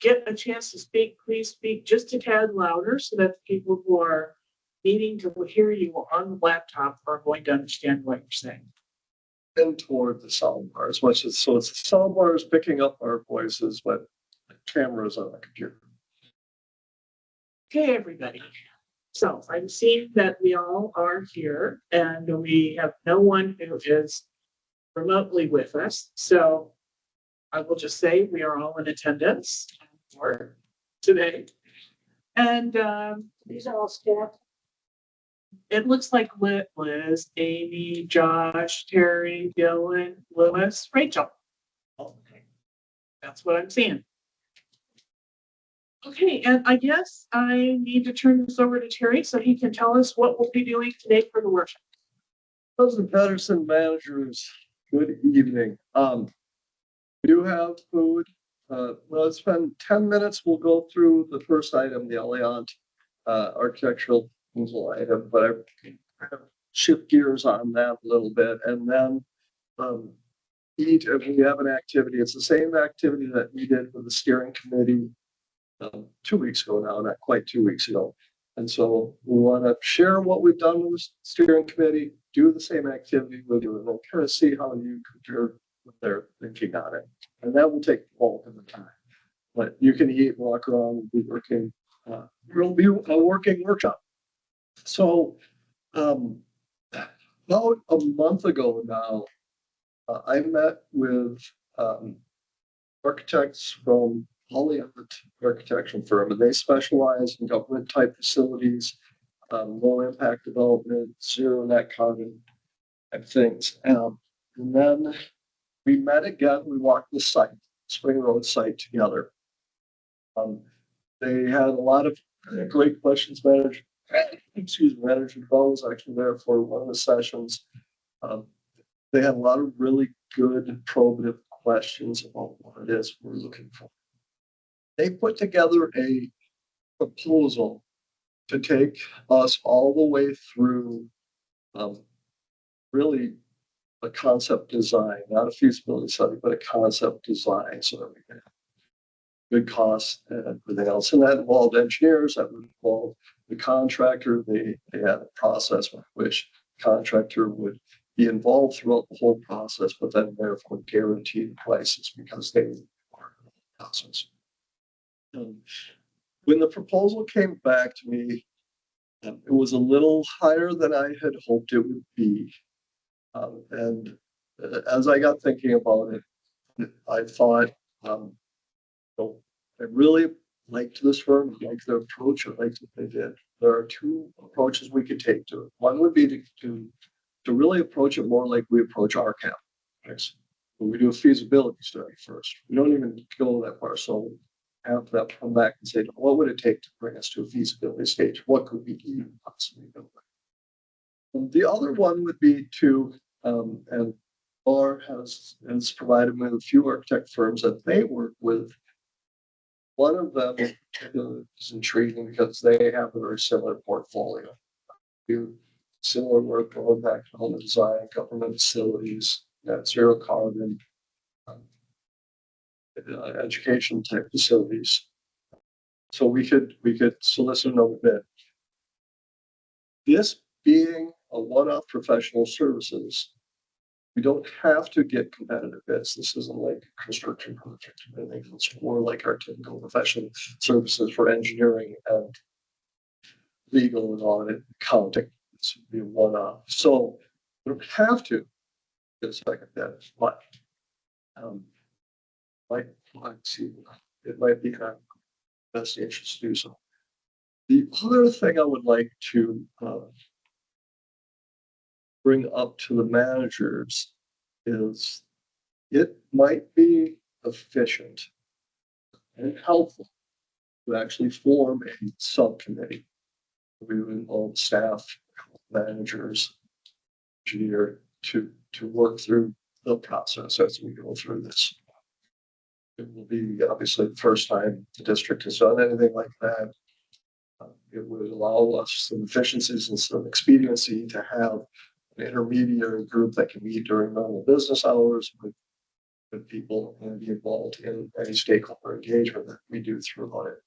get a chance to speak, please speak just a tad louder so that the people who are needing to hear you on the laptop are going to understand what you're saying. And toward the soundbar as much as so it's the soundbar is picking up our voices, but the camera is on the computer. Okay, everybody. So I'm seeing that we all are here and we have no one who is remotely with us. So I will just say we are all in attendance for today. And these are all staff. It looks like Liz, Amy, Josh, Terry, Dylan, Lewis, Rachel. Okay. That's what I'm seeing. Okay, and I guess I need to turn this over to Terry so he can tell us what we'll be doing today for the workshop. President Pedersen, managers, good evening. We do have food. Well, spend 10 minutes. We'll go through the first item, the Alliant architectural proposal item, but I kind of shift gears on that a little bit, and then eat. If we have an activity, it's the same activity that we did with the steering committee 2 weeks ago now, not quite 2 weeks ago. And so we want to share what we've done with the steering committee, do the same activity with you, and then kind of see how you compare what they're thinking on it. And that will take the bulk of the time. But you can eat, walk around, be working. It'll be a working workshop. So about a month ago now, I met with architects from Alliant architectural firm, and they specialize in government type facilities, low impact development, zero net carbon type things. And then we met again. We walked the site, Spring Road site together. They had a lot of great questions. Manager Bell was actually there for one of the sessions. They had a lot of really good probative questions about what it is we're looking for. They put together a proposal to take us all the way through really a concept design, not a feasibility study, but a concept design, so that we can have good costs and everything else. And that involved engineers, that would involve the contractor. They had a process by which the contractor would be involved throughout the whole process, but then therefore guarantee the prices because they were part of the process. When the proposal came back to me, it was a little higher than I had hoped it would be. And as I got thinking about it, I thought, I really liked this firm, I liked their approach, I liked what they did. There are two approaches we could take to it. One would be to really approach it more like we approach our CAP. We do a feasibility study first. We don't even go that far. So have that come back and say, what would it take to bring us to a feasibility stage? What could we even possibly build? The other one would be to, and Laura has provided me with a few architect firms that they work with. One of them is intriguing because they have a very similar portfolio. Do similar work on impact home design, government facilities, net zero carbon, education type facilities. So we could solicit another bid. This being a one-off professional services, we don't have to get competitive bids. This isn't like a construction project or anything. It's more like our typical professional services for engineering and legal and audit, accounting. This would be a one-off. So we don't have to get a second bid, but it might be in our best interest to do so. The other thing I would like to bring up to the managers is it might be efficient and helpful to actually form a subcommittee. We would involve staff, managers, engineer to work through the process as we go through this. It will be obviously the first time the district has done anything like that. It would allow us some efficiencies and some expediency to have an intermediary group that can meet during normal business hours with with people and be involved in any stakeholder engagement that we do through audit.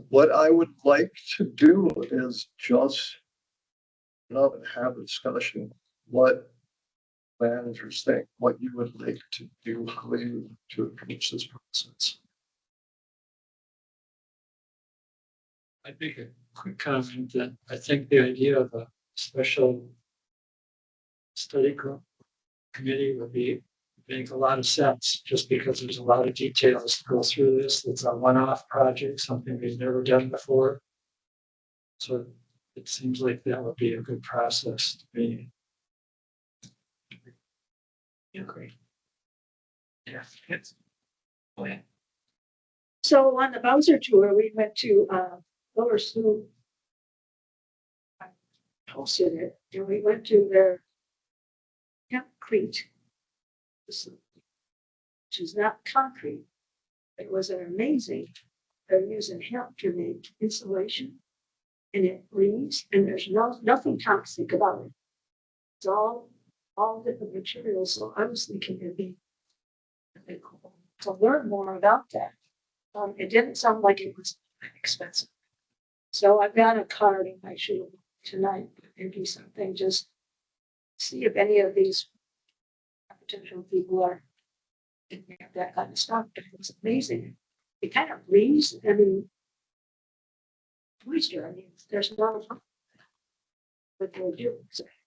What I would like to do is just have a discussion. What managers think, what you would like to do, how you to approach this process. I'd make a quick comment that I think the idea of a special study group committee would make a lot of sense, just because there's a lot of details to go through this. It's a one-off project, something we've never done before. So it seems like that would be a good process to be. Yeah, great. Yeah. It's, Go ahead. So on the Bowser tour, we went to Lower Slough. I posted it, and we went to their hempcrete facility, which is not concrete. It was an amazing. They're using hemp to make insulation, and it breathes, and there's nothing toxic about it. It's all different materials. So I was thinking it'd be really cool to learn more about that. It didn't sound like it was expensive. So I've got a card in my shoe tonight. Maybe something, just see if any of these potential people are thinking of that kind of stuff. It's amazing. It kind of breathes. I mean, moisture. I mean, there's not what they do.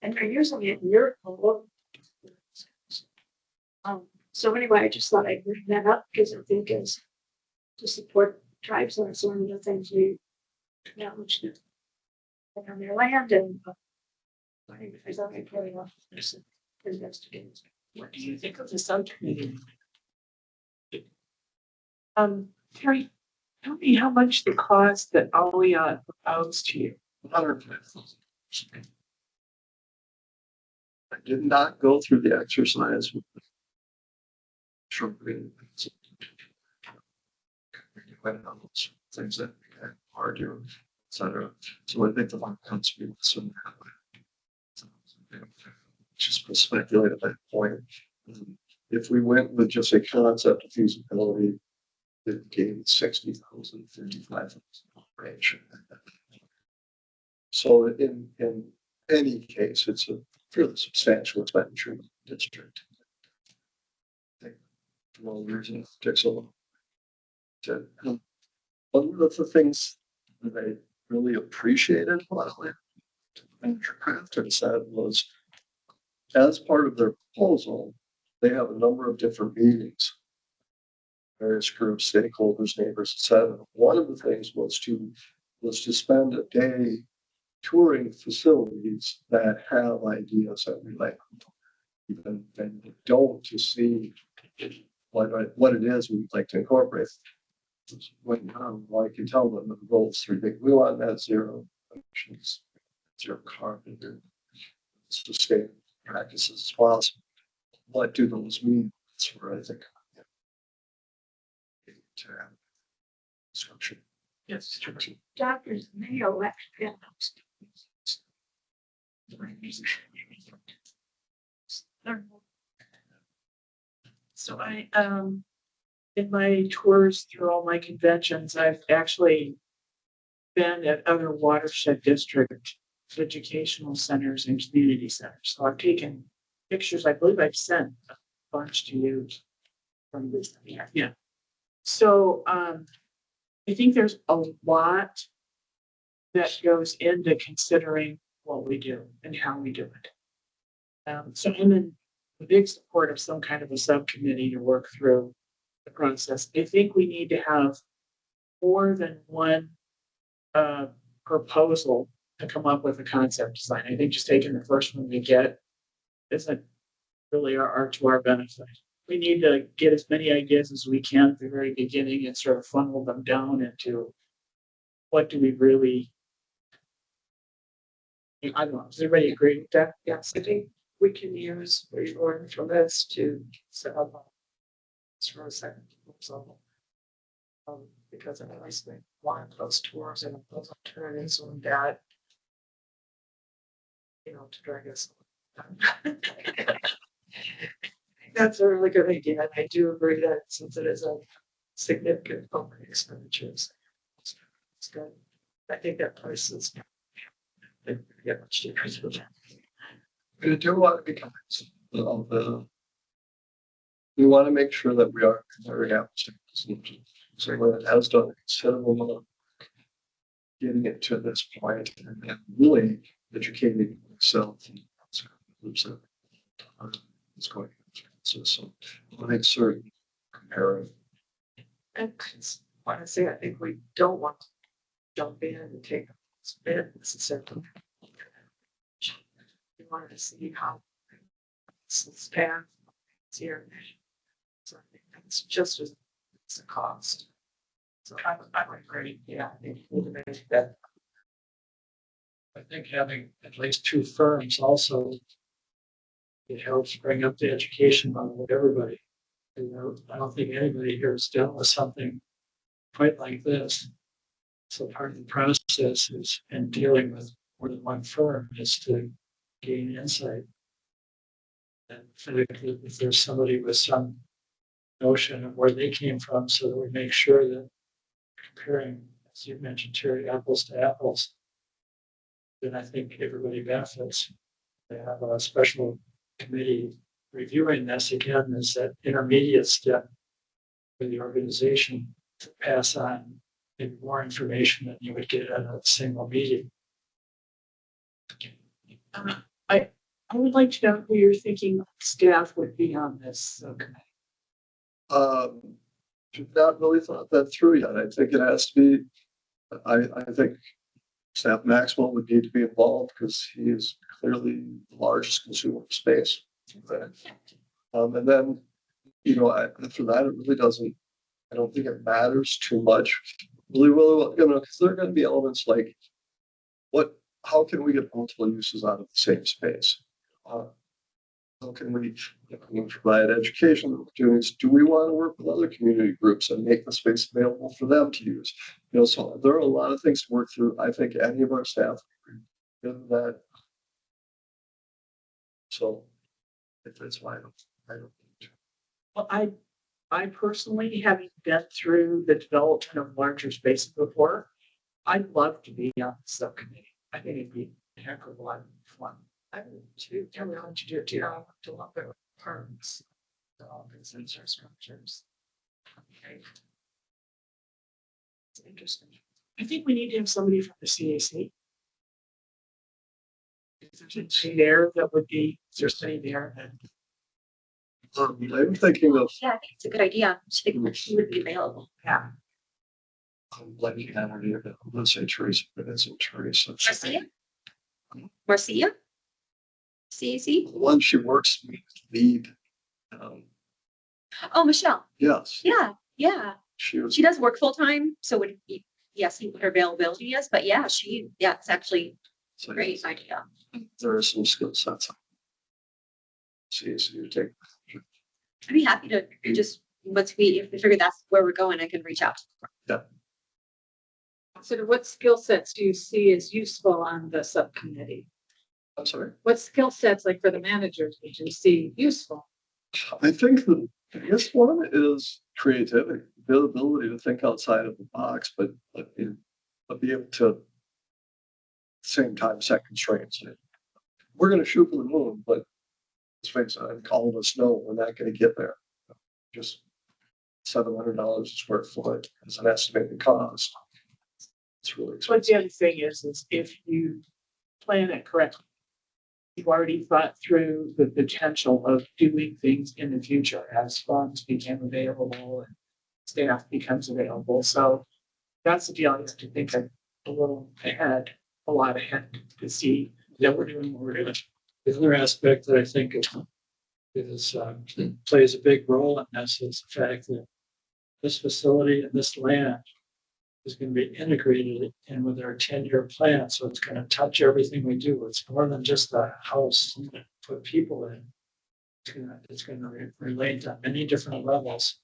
And they're using it in Europe. So anyway, I just thought I'd bring that up because I think it's to support tribes. That's one of the things we acknowledge that on their land, and I think there's only pretty enough investigators. What do you think of the subcommittee? Terry, tell me how much the cost that OEA proposed to you. $105,000. I did not go through the exercise with the short green things that we can argue, etc. So I think the one comes to me with some just to speculate at that point. If we went with just a concept of feasibility, it gave 60,000, 55,000 range. So in any case, it's a fairly substantial expenditure in the district. I think for all the reason it takes a long time. One of the things that I really appreciated what Manager Crafton said was, as part of their proposal, they have a number of different meetings, various groups, stakeholders, neighbors, etc. One of the things was to spend a day touring facilities that have ideas that we like, even and don't, to see what it is we'd like to incorporate. When I can tell them the goals 3 big. We want net zero emissions, zero carbon, sustainable practices as possible. What do those mean? That's where I think to have structure. Yes, structure. Doctors Mayo actually So I in my tours through all my conventions, I've actually been at other watershed district educational centers and community centers. So I've taken pictures. I believe I've sent a bunch to you from this. Yeah. So I think there's a lot that goes into considering what we do and how we do it. So I'm in a big support of some kind of a subcommittee to work through the process. I think we need to have more than one proposal to come up with a concept design. I think just taking the first one we get isn't really to our benefit. We need to get as many ideas as we can at the very beginning and sort of funnel them down into what do we really. I don't know. Does everybody agree with that? Yes, I think we can use what you learned from this to set up for a second proposal. Because I always want those tours and those alternatives on that, to drag us. that's a really good idea, and I do agree that since it is a significant public expenditures. It's good. I think that price is. They get much cheaper than that. We do want to be conscious of the. We want to make sure that we are comparing apples to apples. So when it has done a considerable amount of work getting it to this point and really educating itself and groups that is going so I make certain comparing. And I just want to say, I think we don't want to jump in and take this bid necessarily. We wanted to see how this is panned here. So I think that's just as it's a cost. So I would agree. Yeah, I think we need to make that. I think having at least two firms also, it helps bring up the education level of everybody. You know, I don't think anybody here has dealt with something quite like this. So part of the process is in dealing with more than one firm is to gain insight. And if there's somebody with some notion of where they came from, so that we make sure that comparing, as you mentioned, Terry, apples to apples, then I think everybody benefits. They have a special committee reviewing this again as that intermediate step for the organization to pass on maybe more information than you would get at a single meeting. I would like to know who you're thinking staff would be on this committee. Not really thought that through yet. I think it has to be. I think Staff Maxwell would need to be involved because he is clearly the largest consumer of space. And then, after that, it really doesn't. I don't think it matters too much. Really, because there are going to be elements like how can we get multiple uses out of the same space? How can we provide education opportunities? Do we want to work with other community groups and make the space available for them to use? So there are a lot of things to work through. I think any of our staff did that. So that's why I don't. Well, I personally, having been through the development of larger spaces before, I'd love to be on the subcommittee. I think it'd be a heck of a lot of fun. I would too. Tell me how to do it too. I want to love their firms. All these sensor structures. Okay. It's interesting. I think we need to have somebody from the CAC. If there's anybody there that would be, if there's anybody there, then I'm thinking of. Yeah, I think it's a good idea. She would be available. yeah. I'm blanking on her name. Let's say Teresa, but it's in Teresa. Marcia? Marcia? CAC? The one she works with, lead. Oh, Michelle. Yes. Yeah. She was. She does work full time, so would be, see what her availability is, but yeah, it's actually a great idea. There are some skill sets. See, so you take. I'd be happy to just, if we figure that's where we're going, I can reach out. Yeah. So what skill sets do you see as useful on the subcommittee? I'm sorry. What skill sets, like for the managers, would you see useful? I think the biggest one is creativity, the ability to think outside of the box, but be able to, at the same time, set constraints. We're going to shoot for the moon, but let's face it, all of us know we're not going to get there. Just $700 a square foot as an estimated cost. It's really expensive. But the other thing is if you plan it correctly, you've already thought through the potential of doing things in the future as funds become available and staff becomes available. So that's the deal. You have to think a little ahead, a lot ahead to see that we're doing what we're doing. The other aspect that I think plays a big role in this is the fact that this facility and this land is going to be integrated in with our 10-year plan. So it's going to touch everything we do. It's more than just a house to put people in. It's going to relate on many different levels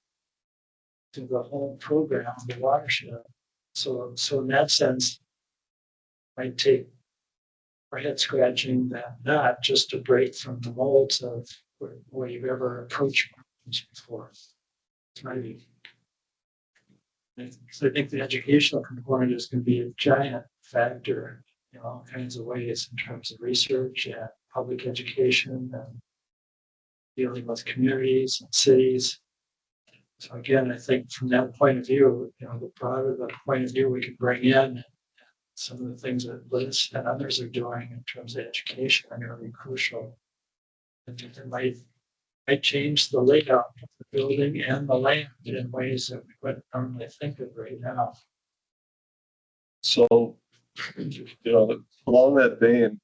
to the whole program of the watershed. So in that sense, I take our head scratching that not just to break from the molds of where you've ever approached this before. Maybe. So I think the educational component is going to be a giant factor in all kinds of ways in terms of research and public education and dealing with communities and cities. So again, I think from that point of view, the broader the point of view we can bring in, some of the things that Liz and others are doing in terms of education are going to be crucial. I think it might change the layout of the building and the land in ways that we wouldn't normally think of right now. So, along that vein,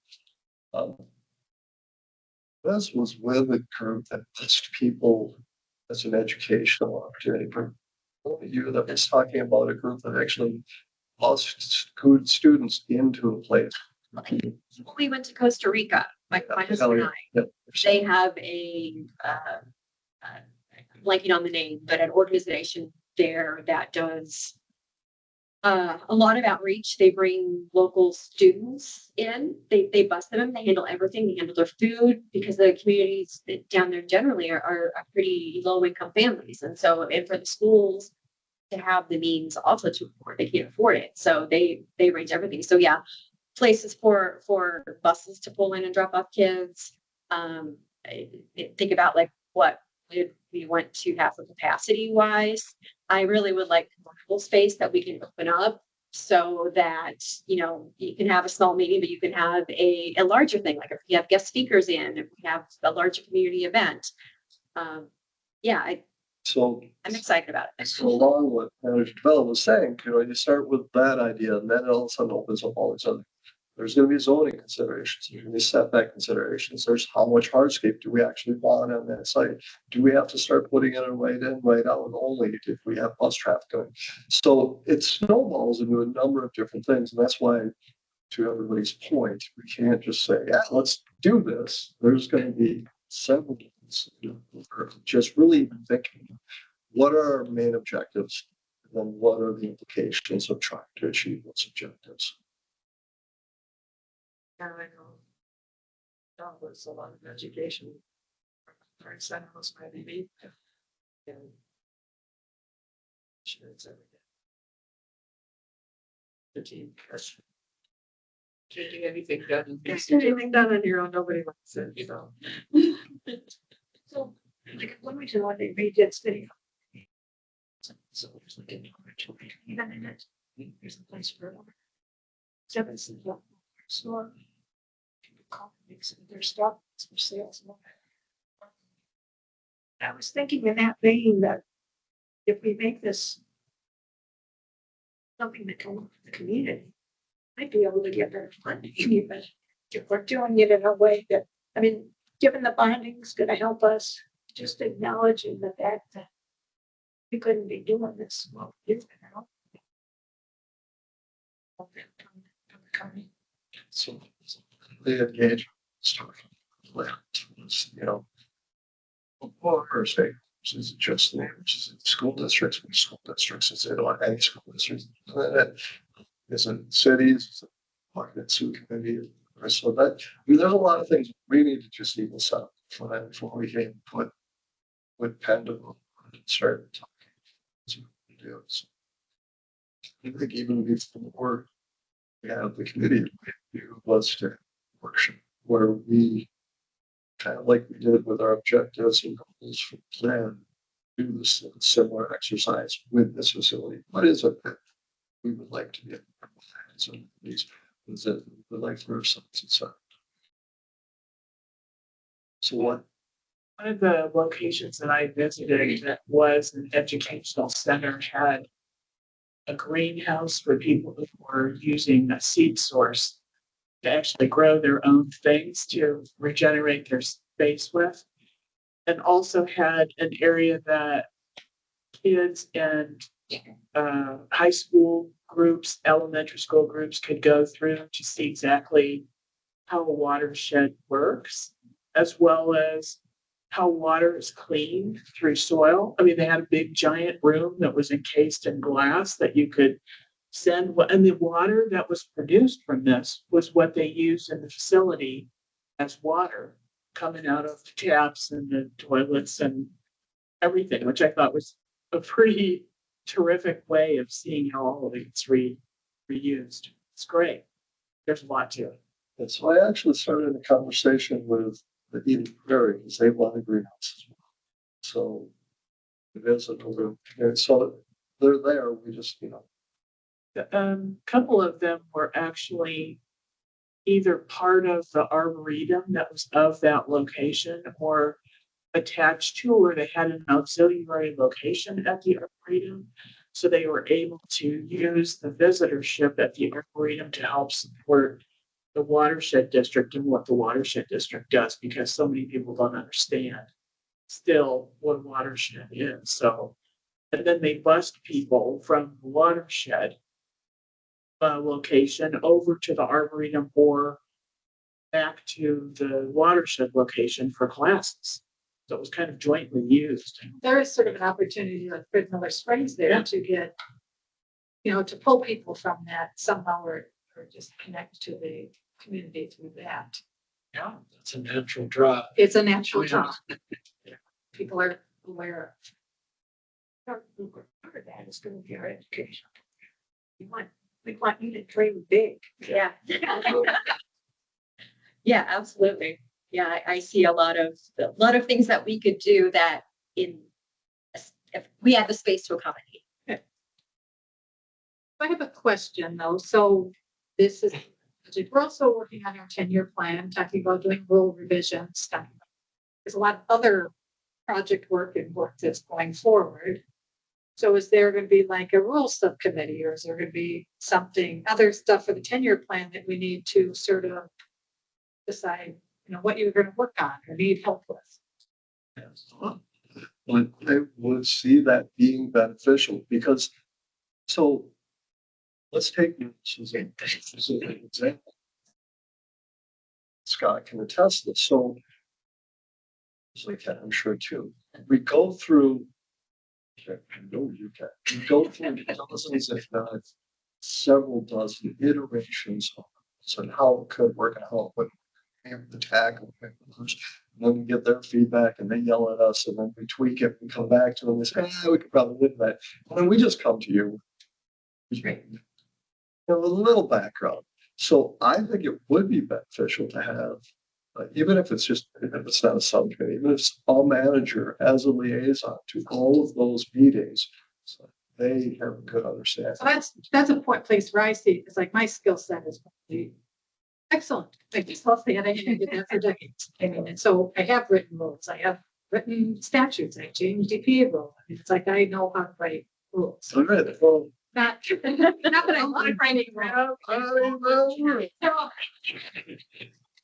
this was with a group that pushed people as an educational opportunity for you that was talking about a group that actually lost good students into a place. We went to Costa Rica, my husband and I. Yep. They have blanking on the name, but an organization there that does a lot of outreach. They bring local students in. They bus them. They handle everything. They handle their food because the communities down there generally are pretty low income families, and for the schools to have the means also to afford, they can't afford it. So they arrange everything. So yeah, places for buses to pull in and drop off kids. Think about like what we want to have for capacity wise. I really would like comfortable space that we can open up so that you can have a small meeting, but you can have a larger thing, like if you have guest speakers in, if we have a larger community event. So I'm excited about it. So along with manager development was saying, you start with that idea and then all of a sudden opens up all these other. There's going to be zoning considerations. There's going to be setback considerations. There's how much hardscape do we actually want on that site? Do we have to start putting in a right in, right out only if we have bus traffic going? So it snowballs into a number of different things. And that's why, to everybody's point, we can't just say, yeah, let's do this. There's going to be several things, just really even thinking, what are our main objectives? And then what are the implications of trying to achieve those objectives? Yeah, I know. That was a lot of education. For example, was my baby. And it's every day. The team. Changing anything done. Anything done on your own, nobody wants it, So, like, when we do one, they redid city. So there's like an opportunity, even in it, there's a place for it. Seven store. Mix their stuff for sales. I was thinking in that vein that if we make this something that can work for the community, might be able to get better funding even if we're doing it in a way that, given the bonding is going to help us, just acknowledging the fact that we couldn't be doing this. Well, So they engage stuff, or say, is it just the is it school districts? School districts, is it on any school districts? Is it cities? Is it pocket sewer committee? So that there's a lot of things we need to just even set up for that before we can put pen to start talking. So I think even before we have the committee, was to workshop where we kind of like we did with our objectives and goals for the plan, do this similar exercise with this facility. What is it that we would like to be able to provide? So these is it the like for ourselves and so. So what? One of the locations that I visited that was an educational center had a greenhouse for people who were using a seed source to actually grow their own things to regenerate their space with, and also had an area that kids and high school groups, elementary school groups could go through to see exactly how a watershed works, as well as how water is cleaned through soil. They had a big giant room that was encased in glass that you could send, and the water that was produced from this was what they used in the facility as water coming out of the taps and the toilets and everything, which I thought was a pretty terrific way of seeing how all of it's reused. It's great. There's a lot to it. And so I actually started a conversation with the Eden Prairie because they want a greenhouse as well. So it is a little, so they're there. We just, Couple of them were actually either part of the arboretum that was of that location or attached to, or they had an auxiliary location at the arboretum. So they were able to use the visitorship at the arboretum to help support the watershed district and what the watershed district does, because so many people don't understand still what a watershed is. So, and then they bused people from the watershed location over to the arboretum or back to the watershed location for classes. So it was kind of jointly used. There is sort of an opportunity like Fred Miller Springs there Yeah. to get, to pull people from that somehow or just connect to the community through that. Yeah, that's a natural draw. It's a natural Oh, yeah. draw. People are aware of. Part of that is going to be our education. We want you to dream big. Yeah. Yeah, absolutely. Yeah, I see a lot of things that we could do that if we had the space to accommodate. I have a question though. So this is, we're also working on our 10-year plan, talking about doing rural revisions. There's a lot of other project work and work that's going forward. So is there going to be like a rural subcommittee, or is there going to be something, other stuff for the 10-year plan that we need to sort of decide, what you're going to work on or need help with? but I would see that being beneficial because, so let's take this as an example. Scott can attest this. So, I'm sure too. We go through, I know you can. We go through dozens, if not several dozen iterations on how it could work and how it would the tag. And then we get their feedback and they yell at us and then we tweak it and come back to them and say, we could probably live that. And then we just come to you. A little background. So I think it would be beneficial to have, even if it's not a subcommittee, even if it's a manager as a liaison to all of those meetings, so they have a good understanding. So that's a place where I see it. It's like my skill set is probably excellent. I just love that. I did that for decades. And so I have written rules. I have written statutes. I changed DPA rules. It's like I know how to write rules. All right. Well, Not that I want writing rules.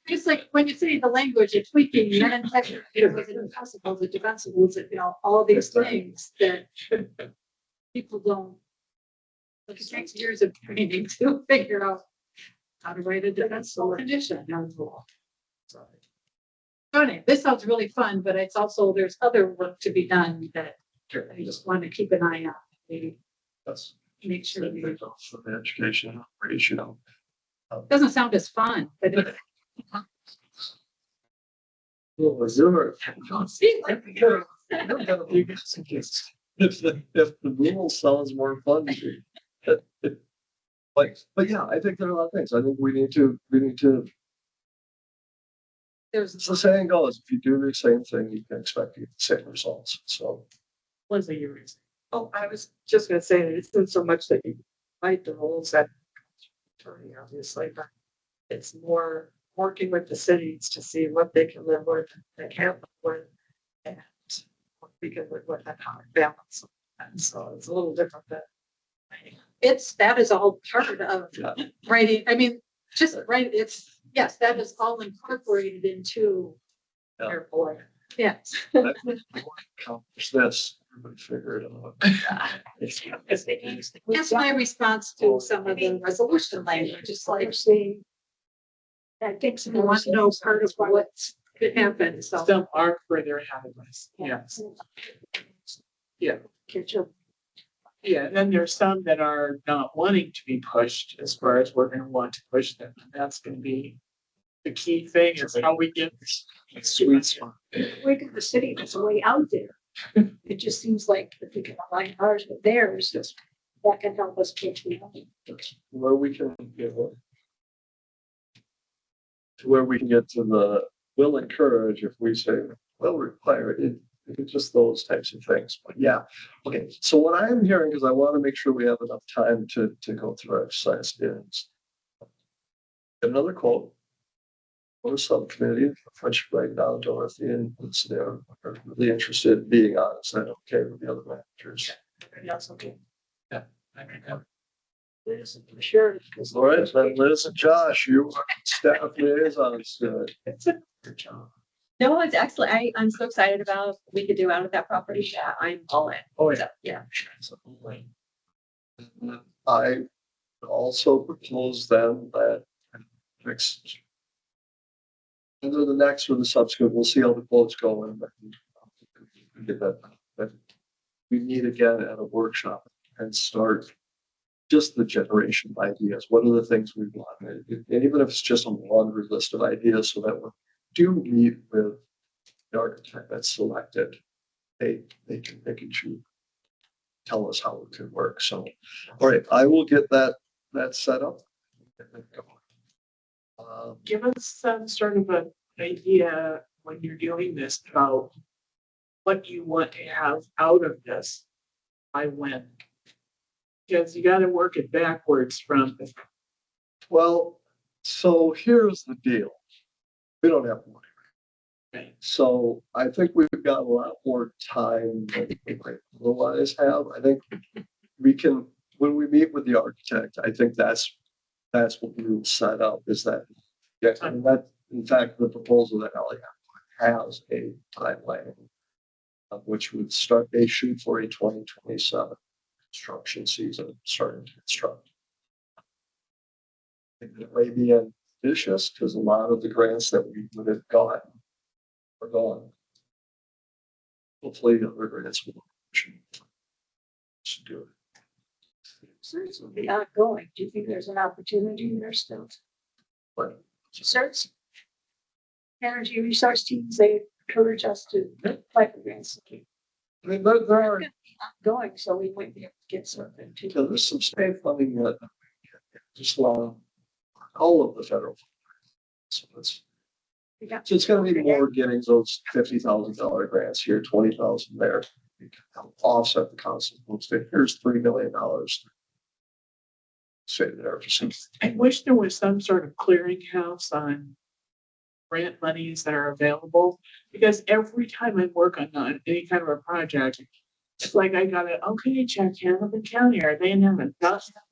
Just like when you say the language, you're tweaking, it was impossible, the defensibles, all these things that people don't. It takes years of training to figure out how to write a defensible condition. So anyway, this sounds really fun, but it's also, there's other work to be done that I just want to keep an eye on. Maybe that's make sure we. for the education operation. Doesn't sound as fun, but it's. Well, if the rule sounds more fun to me. But yeah, I think there are a lot of things. I think we need to There's as the saying goes, if you do the same thing, you can expect to get the same results. So Leslie, you were saying. Oh, I was just gonna say that it isn't so much that you fight the rules that attorney, obviously, but it's more working with the cities to see what they can live with, they can't live with, and what we can live with and how to balance. And so it's a little different than. that is all part of yeah. writing. I mean, just right. Yes, that is all incorporated into Yeah. your board. Yes. Accomplish this. Everybody figure it out. That's my response to some of the resolution language. Just like I think someone wants to know part of what could happen. So Some are further ahead of us. Yes. Yeah. catch up. Yeah, and then there's some that are not wanting to be pushed as far as we're going to want to push them. And that's going to be the key thing is how we get. Sweet spot. Way to the city, there's a way out there. It just seems like if we can align ours with theirs, that can help us get to Where we can get to where we can get to the will encourage if we say will require it. It's just those types of things. But yeah, okay. So what I am hearing is I want to make sure we have enough time to go through our exercise is get another quote. Or subcommittee, French right now, Dorothy and they're really interested in being on. Is that okay with the other managers? Yes, okay. Liz, for sure. Because All right, then Liz and Josh, you are staff liaisons. It's a good job. No, it's excellent. I'm so excited about what we could do out of that property. Yeah, I'm all in. Oh, So, yeah. Absolutely. I also propose then that next, either the next or the subsequent, we'll see how the quotes go and get that. But we meet again at a workshop and start just the generation of ideas. What are the things we want? And even if it's just a laundry list of ideas, so that we do meet with the architect that's selected, they can choose, tell us how it could work. So, all right, I will get that set up. Give us some sort of an idea when you're doing this about what you want to have out of this by when. Because you got to work it backwards from. Well, so here's the deal. We don't have money. Right. So I think we've got a lot more time than we might otherwise have. I think we can, when we meet with the architect, I think that's what we will set up is that, yeah, and that, in fact, the proposal that Ellie has a timeline, which would start, they shoot for a 2027 construction season, starting to construct. I think it may be ambitious because a lot of the grants that we would have gotten are gone. Hopefully other grants will should do it. Search will be ongoing. Do you think there's an opportunity there still? But Search. Energy resource teams, they encourage us to apply for grants. I mean, there are Going, so we might be able to get something too. yeah, there's some state funding that just allow all of the federal. So so it's going to be more getting those $50,000 grants here, 20,000 there. You can help offset the cost of home state. Here's $3 million. Say there for some. I wish there was some sort of clearinghouse on grant monies that are available, because every time I work on any kind of a project, it's like I gotta, okay, check Hamilton County, are they in them?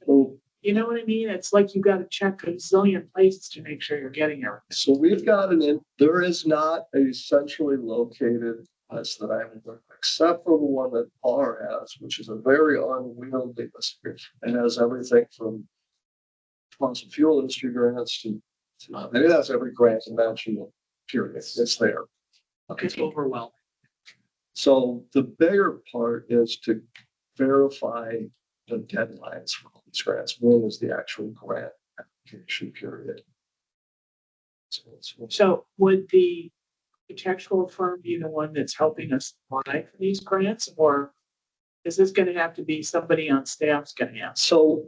So, You know what I mean? It's like you gotta check a zillion places to make sure you're getting everything. so we've got there is not a centrally located list that I'm aware of, except for the one that Paul has, which is a very unwieldy list. It has everything from fossil fuel industry grants to maybe that's every grant mentioned, period. It's there. It's overwhelming. So the bigger part is to verify the deadlines for all these grants. When is the actual grant application period? So would the architectural firm be the one that's helping us apply for these grants, or is this gonna have to be somebody on staff's gonna have? So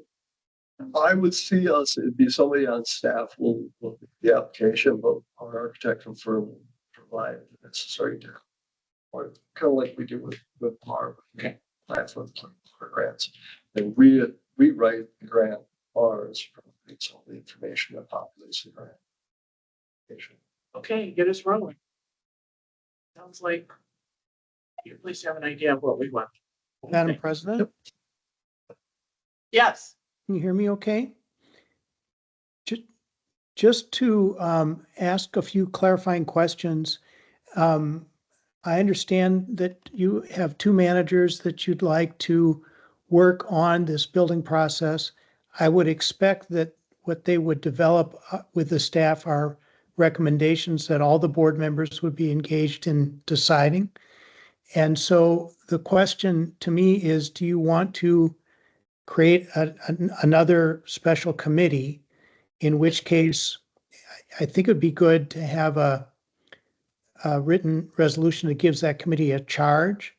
I would see us, it'd be somebody on staff will do the application, but our architectural firm will provide the necessary data. Or kind of like we do with our platform for grants. And rewrite the grant bars from all the information that populates the grant. Okay, get us rolling. Sounds like you at least have an idea of what we want. Madam President, Yes. can you hear me okay? Just to ask a few clarifying questions. I understand that you have two managers that you'd like to work on this building process. I would expect that what they would develop with the staff are recommendations that all the board members would be engaged in deciding. And so the question to me is, do you want to create another special committee, in which case I think it'd be good to have a written resolution that gives that committee a charge.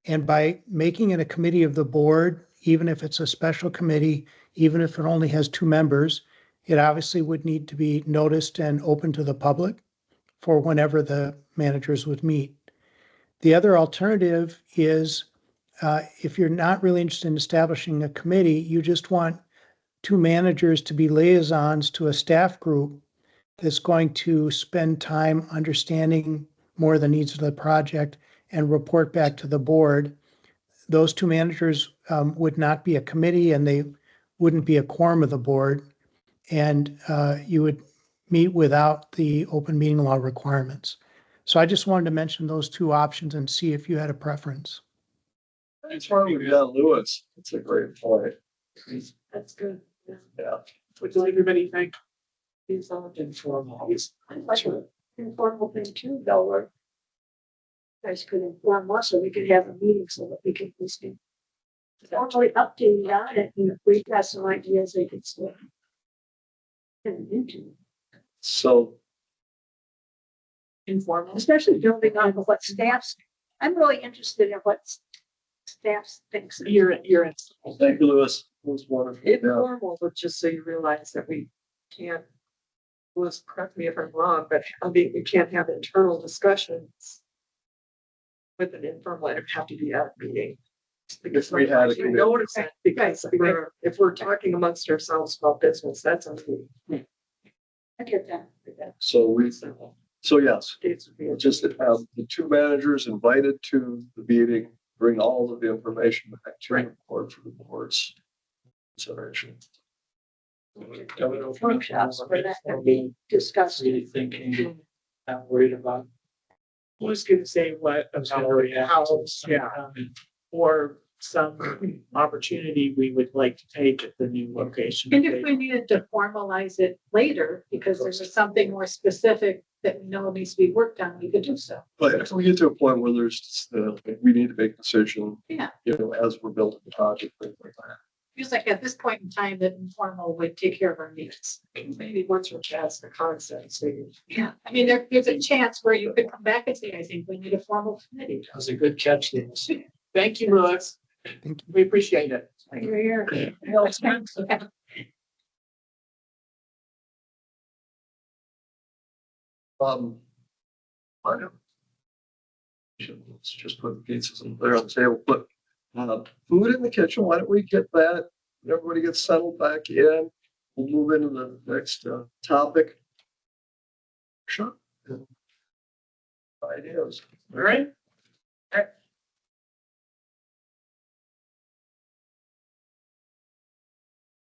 And by making it a committee of the board, even if it's a special committee, even if it only has 2 members, it obviously would need to be noticed and open to the public for whenever the managers would meet. The other alternative is if you're not really interested in establishing a committee, you just want 2 managers to be liaisons to a staff group that's going to spend time understanding more the needs of the project and report back to the board. Those 2 managers would not be a committee and they wouldn't be a quorum of the board. And you would meet without the open meeting law requirements. So I just wanted to mention those 2 options and see if you had a preference. That's why we've got Lewis. It's a great point. That's good. Yeah. What does everybody think? These are informal. I'd like an informal thing too, though, where you guys could inform us, so we could have a meeting so that we can listen. Formally update on it, and if we've got some ideas, they could still. Into, So Informal? especially building on what staffs, I'm really interested in what staff thinks. You're in. thank you, Lewis. It was wonderful. Yeah. Informal, but just so you realize that we can't, Lewis, correct me if I'm wrong, but I mean, we can't have internal discussions with an informal, it'd have to be at a meeting. Because we had a sometimes you committee. notice it, because if we're talking amongst ourselves about business, that's a meeting. I get that. So so yes, Dates would be we'll just have the 2 managers invited to the meeting, bring all of the information back to the board for the board's consideration. Workshops where that can be discussed. Really thinking, not worried about. I was gonna say what about how, yeah, or some opportunity we would like to take at the new location. And if we needed to formalize it later, because there's something more specific that we know needs to be worked on, we could do so. But if we get to a point where there's, we need to make a decision, Yeah. as we're building the project, things like that. Feels like at this point in time that informal would take care of our needs. maybe once we're past the concept stage. Yeah. I mean, there's a chance where you could come back and say, I think we need a formal committee. That was a good catch, Lewis. Thank you, Lewis. Thank We appreciate it. You're here. I know. Let's just put the pizzas in there on the table, but food in the kitchen, why don't we get that? Everybody gets settled back in. We'll move into the next topic. Sure. Ideas. All right.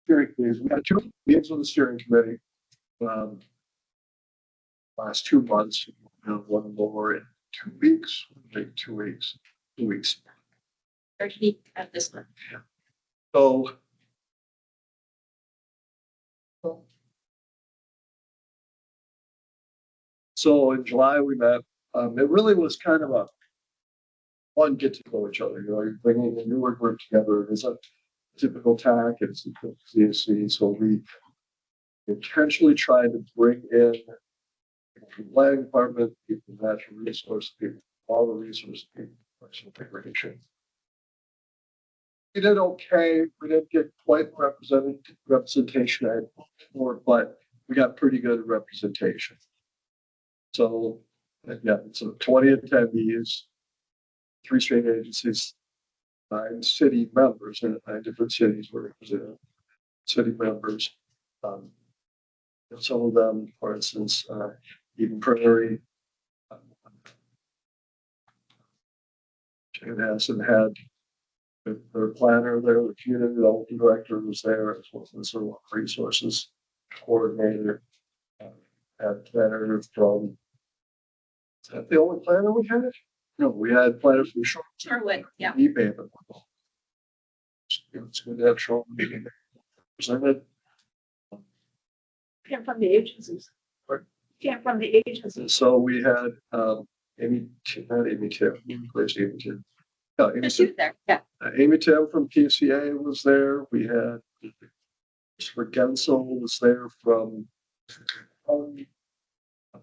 Steering committees. We had 2 meetings with the steering committee. Last 2 months, we'll have one more in 2 weeks, maybe 2 weeks, 2 weeks. Or can you add this one? So. So in July, we met. It really was kind of a fun get to know each other. You're bringing a newer group together. It's a typical TAC, it's a CSC. So we intentionally tried to bring in from the planning department, people, natural resource people, all the resource people, commercial integration. We did okay. We didn't get quite representation I had hoped for, but we got pretty good representation. So, yeah, so 20 attendees, 3 state agencies, 9 city members, and 9 different cities were represented. City members, some of them, for instance, Eden Prairie, Chanhassen had their planner there, the community development director was there, as well as the sort of resources coordinator. Had planner from, is that the only planner we had? No, we had planners from Sherwood, yeah. eBay. It's good to have Sean presented. Came from the agencies. Came from the agencies. So we had Amy, not Amy Tim, where's Amy Tim? No, Amy The shoot Tim. there, yeah. Amy Tim from PCA was there. We had Christopher Gensel was there from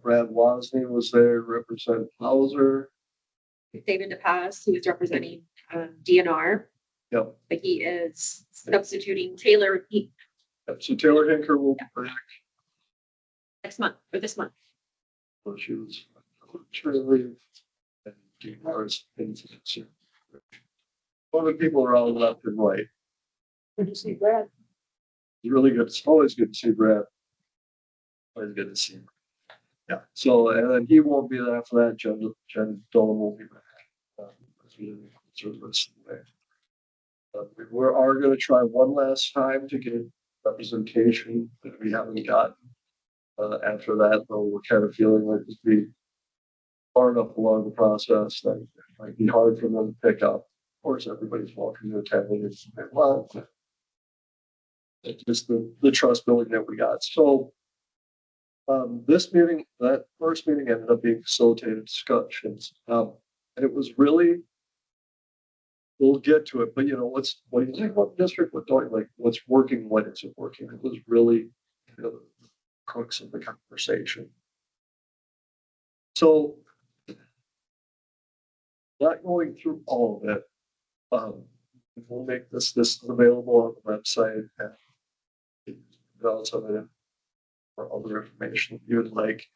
Brad Wozni was there, represent Hauser. David DePaz, who is representing DNR, Yep. but he is substituting Taylor Yep. So Taylor Hinker will be back. next month or this month. So she was truly and DNR's influencer. One of the people around left and right. Good to see Brad. It's really good. It's always good to see Brad. Always good to see him. Yeah. So, and then he won't be there after that. Jen Dolan will be back. For the rest of the way. We are going to try one last time to get representation that we haven't gotten. After that, though, we're kind of feeling like it'd be far enough along the process that it might be hard for them to pick up. Of course, everybody's welcome to attend it if they want. It's just the trust building that we got. So this meeting, that first meeting ended up being facilitated discussions. And it was really, we'll get to it, but you know, what do you think about the district? What don't you like? What's working? What isn't working? It was really, you know, the crux of the conversation. So, not going through all of it, we'll make this is available on the website and develop some of it or other information you would like.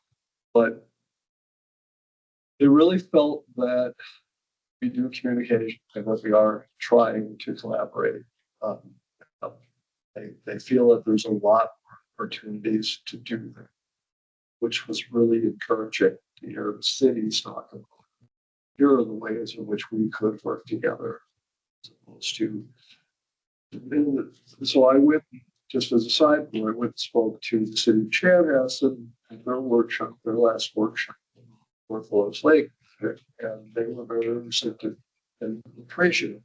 But they really felt that we do communication and that we are trying to collaborate. They feel that there's a lot of opportunities to do that, which was really encouraging to hear the cities talk about. Here are the ways in which we could work together, as opposed to. So I went, just as a side note, I went and spoke to the city of Chanhassen at their workshop, their last workshop, North Lowe's Lake, and they were very receptive and appreciative,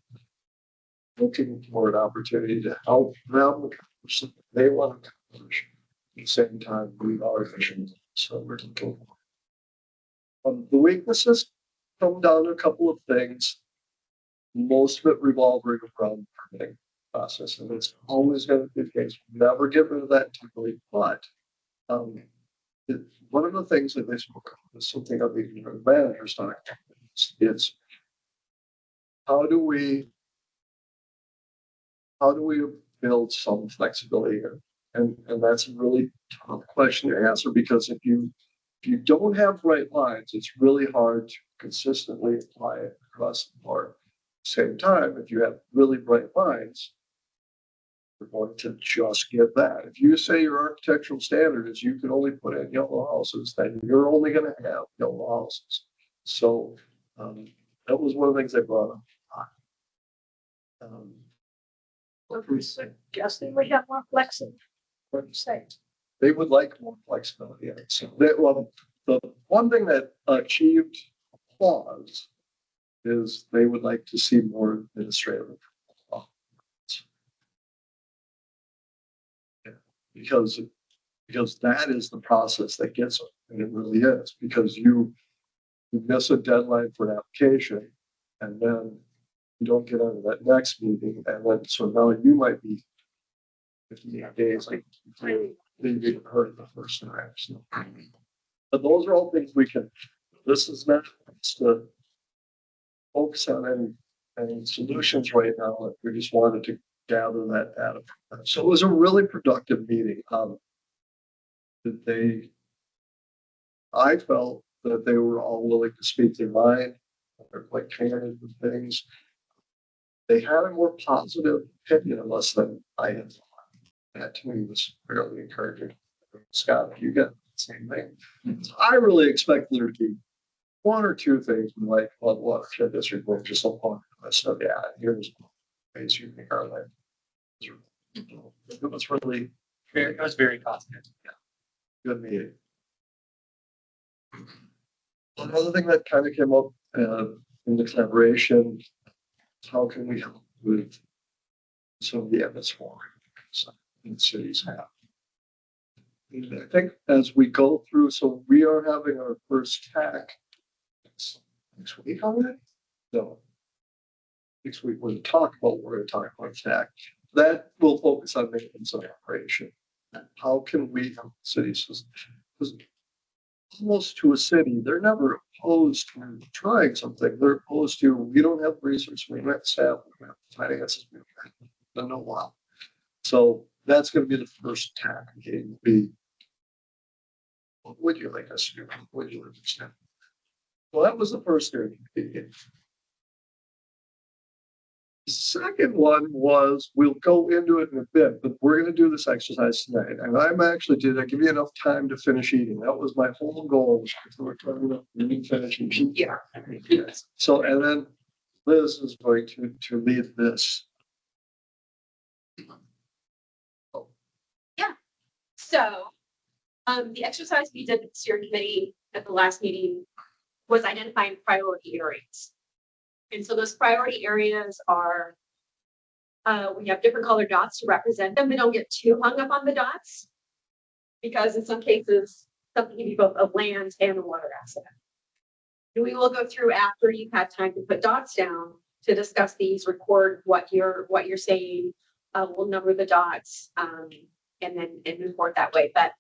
looking for an opportunity to help them accomplish something they want to accomplish. At the same time, we are efficient, so we're looking. The weaknesses come down to a couple of things. Most of it revolving around the permitting process, and it's always going to be the case. Never get rid of that entirely, but one of the things that they spoke of is something of the managers talk. It's how do we build some flexibility here, and that's a really tough question to answer, because if you don't have bright lines, it's really hard to consistently apply it across the board. At the same time, if you have really bright lines, you're going to just get that. If you say your architectural standard is you can only put in yellow houses, then you're only going to have yellow houses. So that was one of the things they brought up. Suggesting we have more flexibility. What do you say? They would like more flexibility. So the one thing that achieved applause is they would like to see more administrative. Because that is the process that gets them, and it really is, because you miss a deadline for an application, and then you don't get onto that next meeting, and then so now you might be 58 days like you didn't heard the first time. So. But those are all things we can. This is not to focus on any solutions right now. We just wanted to gather that data. So it was a really productive meeting. I felt that they were all willing to speak their mind. They're quite candid with things. They had a more positive opinion of us than I had thought. That to me was fairly encouraging. Scott, you got the same thing. So I really expect there to be one or two things we like about the watershed district where just upon us. So yeah, here's ways you think our land. It was really It was very positive. good meeting. Another thing that kind of came up in the collaboration is how can we help with some of the MS4 that cities have. And I think as we go through, so we are having our first TAC next week already? No. Next week we're going to talk about TAC. That will focus on maintenance and operation. How can we help cities? Because almost to a city. They're never opposed to trying something. They're opposed to, we don't have resources, we don't have staff, we don't have finances, we don't have the know-how. So that's gonna be the first tack game, will be what would you like us to do? What would you like us to do? Well, that was the first area. The second one was, we'll go into it in a bit, but we're gonna do this exercise tonight. And I'm actually, did I give you enough time to finish eating? That was my whole goal. Was we're trying to finish eating. Yeah. So, and then Liz is going to lead this. So, the exercise we did with the steering committee at the last meeting was identifying priority areas. And so those priority areas are, we have different colored dots to represent them. We don't get too hung up on the dots, because in some cases, something can be both a land and a water asset. And we will go through after you've had time to put dots down to discuss these, record what you're saying. We'll number the dots, and then move forward that way. But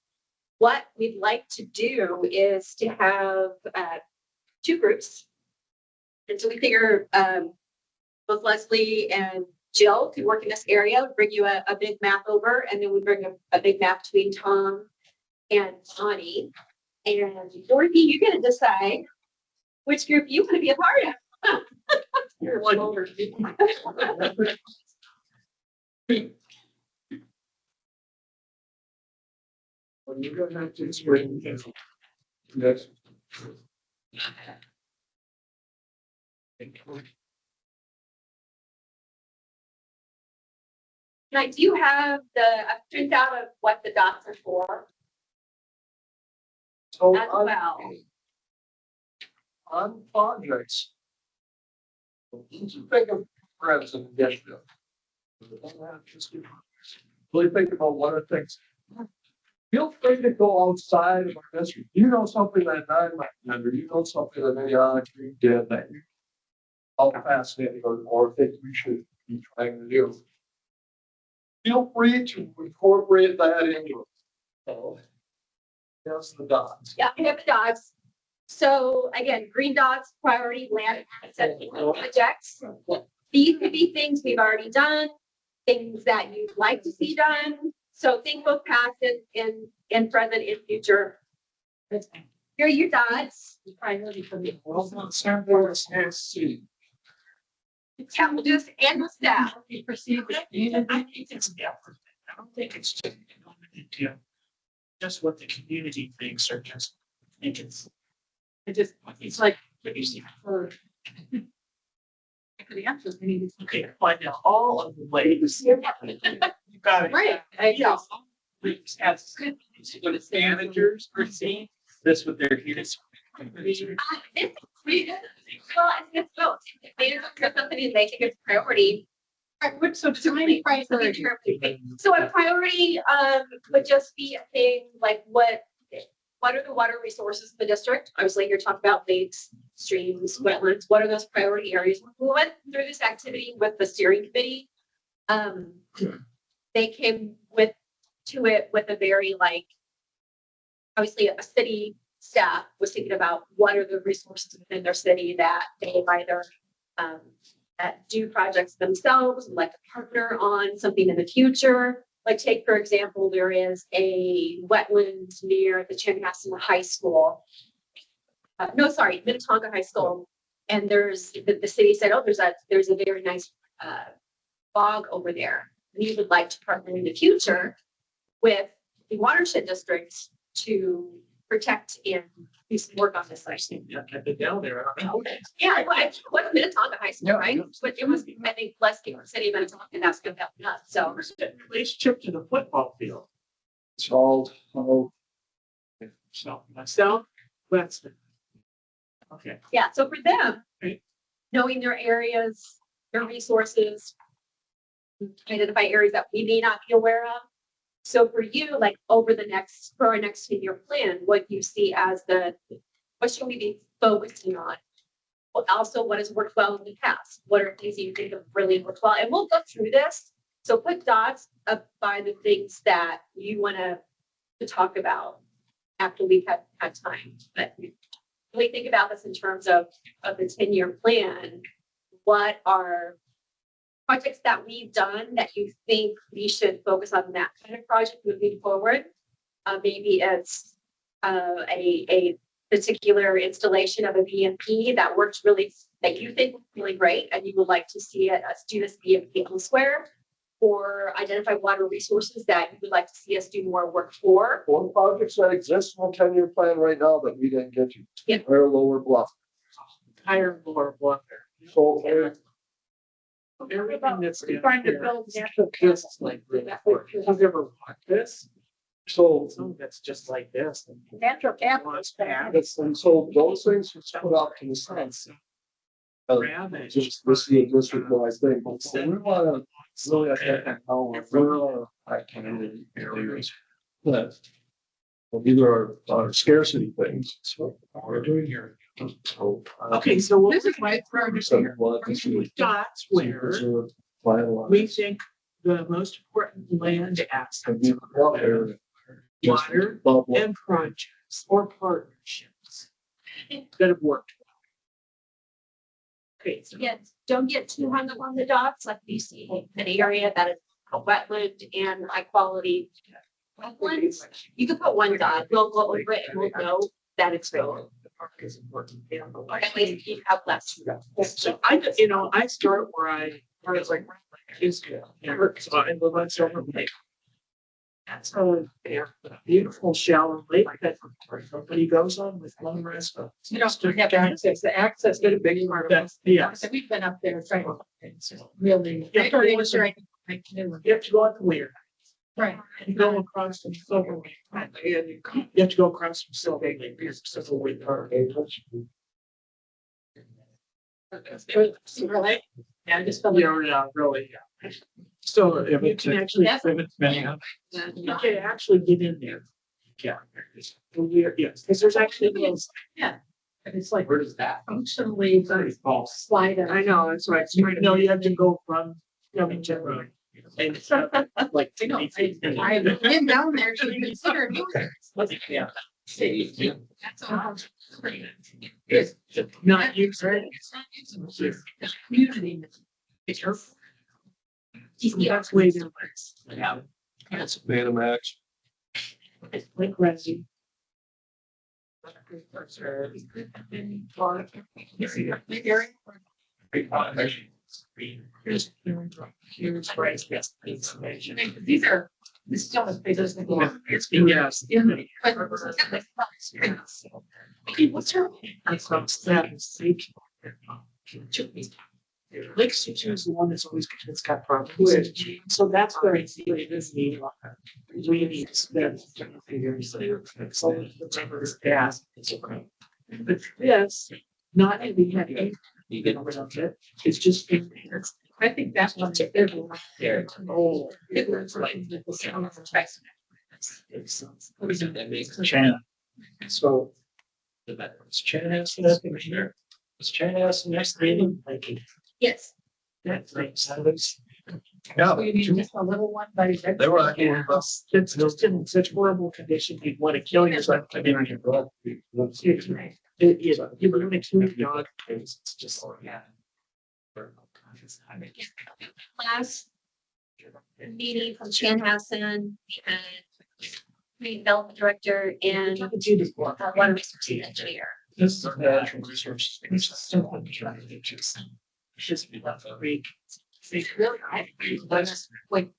what we'd like to do is to have two groups. And so we figure both Leslie and Jill could work in this area, bring you a big map over, and then we bring a big map between Tom and Bonnie. And Dorothy, you get to decide which group you want to be a part of. You're one over. Well, you're gonna have to explain. Yes. And I do have a printout of what the dots are for So as well. on projects. Think of friends and initiative. Really think about what are things. Feel free to go outside of our district. You know something that I might remember, you know something that maybe I did that you all fascinating or think we should be trying to do. Feel free to incorporate that into it. So, there's the dots. Yeah, I have the dots. So again, green dots, priority land asset projects. These could be things we've already done, things that you'd like to see done. So think both past and present and future. Here are your dots. Priority for me. Well, concerned for us has to. Yeah, we'll do this and the staff. You perceive it. I think it's effort. I don't think it's just limited to just what the community thinks, or just, I think it's like, what you see for. For the answers, we need to. Okay, find out all of the ways. You got it. Right. Yeah. As managers or seeing this what they're here. It's well, it's both. If they look something and they think it's priority. So defining priority. So a priority would just be a thing like what are the water resources of the district? Obviously, you're talking about lakes, streams, wetlands. What are those priority areas? We went through this activity with the steering committee. They came to it with a very obviously a city staff was thinking about what are the resources within their city that they either that do projects themselves, like to partner on something in the future. Like take, for example, there is a wetland near the Chanhassen High School. Minnetonka High School. And there's the city said, oh, there's a very nice bog over there. We would like to partner in the future with the watershed districts to protect and do some work on this site. Yeah, I've been down there. I don't know. Yeah, it was Minnetonka High School, Yeah, right? yeah. But it was, I think, less city of Minnetonka, and that's good enough. So Where's the relationship to the football field? It's all, So myself, Weston. Okay. yeah, so for them, Right. knowing their areas, their resources, identify areas that we may not be aware of. So for you, like for our next 10-year plan, what you see as what should we be focusing on? Well, also what has worked well in the past? What are things that you think have really worked well? And we'll go through this. So put dots up by the things that you want to talk about. after we've had time. But really think about this in terms of the 10-year plan. What are projects that we've done that you think we should focus on that kind of project moving forward? Maybe it's a particular installation of a BMP that works really, that you think really great, and you would like to see us do this BMP elsewhere, or identify water resources that you would like to see us do more work for. Or projects that exist in the 10-year plan right now that we didn't get to. Yeah. Or lower bluff. Higher lower bluff. So Everything that's down Trying to here, build natural this is like this. Have you ever walked this? so Some of it's just like this. natural gas. and so those things are put out to the side. Grab it. Just this is a district-wide thing, but so we wanna really, I think, how we're candidate areas. That. Well, these are scarcity things. So We're doing here. Okay, so what This we is might my dots where we think the most important land assets are water and projects or partnerships that have worked. Okay, so Yes, don't get too hung up on the dots, like you see an area that is a wetland and high quality wetlands. You can put one dot, we'll go over it and we'll know that it's real. the park is important. At least you have less. So I start where it's like, is good. So I live on Silver Lake. That's a beautiful shallow lake that nobody goes on with one restaurant. You don't have access, the access to the big part of it. Yeah. So we've been up there trying to really. You have to go on the weir. Right. And go across from Silver Lake. And you have to go across from Silver Lake. Because Silver Lake Park. Really? Yeah, I just felt like. Yeah, really, yeah. So you can actually, you can actually get in there. Yeah. Yes, because there's actually. Yeah. And it's like Where does that? functionally the slide. I know, that's right. No, you have to go from Remington Road. And it's like. I know, I've been down there to consider. Yeah. That's all. It's not user. It's not usable. It's community. It's your. That's way too much. Yeah. That's Betamax. It's like Resi. Here's information. These are, this still has pages. Yes. What's her? Lake Situ is the one that's always, it's got problems. So that's where it's really busy. We need to spend. So the river is gas. But this, not having had any, you get around it, it's just. I think that's one that there's a lot there. Oh. It was like. That makes China. So. Was China asking that in here? Was China asking next meeting? Like. Yes. That's like silence. Yeah. We need just a little one, but. They were like, It's just in such horrible condition, you'd want to kill yourself. I mean, you want to kill your dog. It's just, yeah. Last meeting from Chanhassen, and community development director and water resources engineer. This is our natural resources. Just be left a week. Like.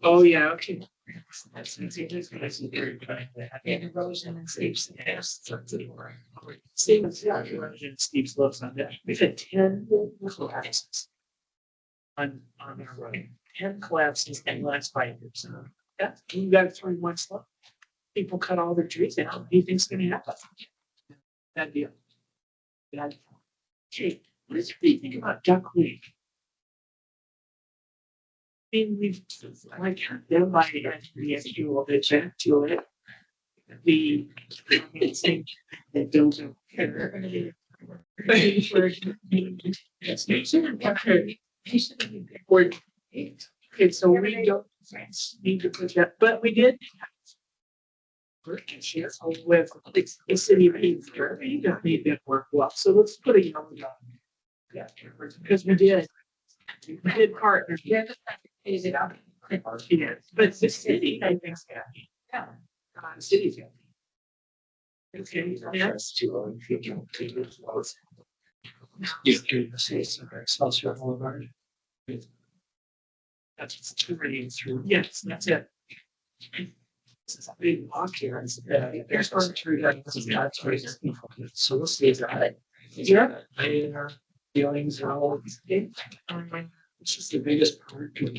Oh, yeah, okay. And erosion and steeps. Steve slopes on that. We've had 10 collapses. On our road, 10 collapses in the last 5 years. Yeah, you got it through one slope. People cut all their trees down. What do you think's gonna happen? Bad deal. Bad. Okay, what do you think about Duck Creek? I mean, we've like them by the extra little bit back to it. The thing that builds a. Okay, so we don't need to put that, but we did. with the city needs, you don't need that work well, so let's put a yellow dot. Yeah, because we did partner. Yeah, but the city, I think, happy. Yeah. The city's happy. Okay, that's too. You could say something, Excelsior Boulevard. That's two readings through. Yes, that's it. This is a big walk here. There's one through that. So let's see that. Yeah. Our feelings are all. It's just the biggest part of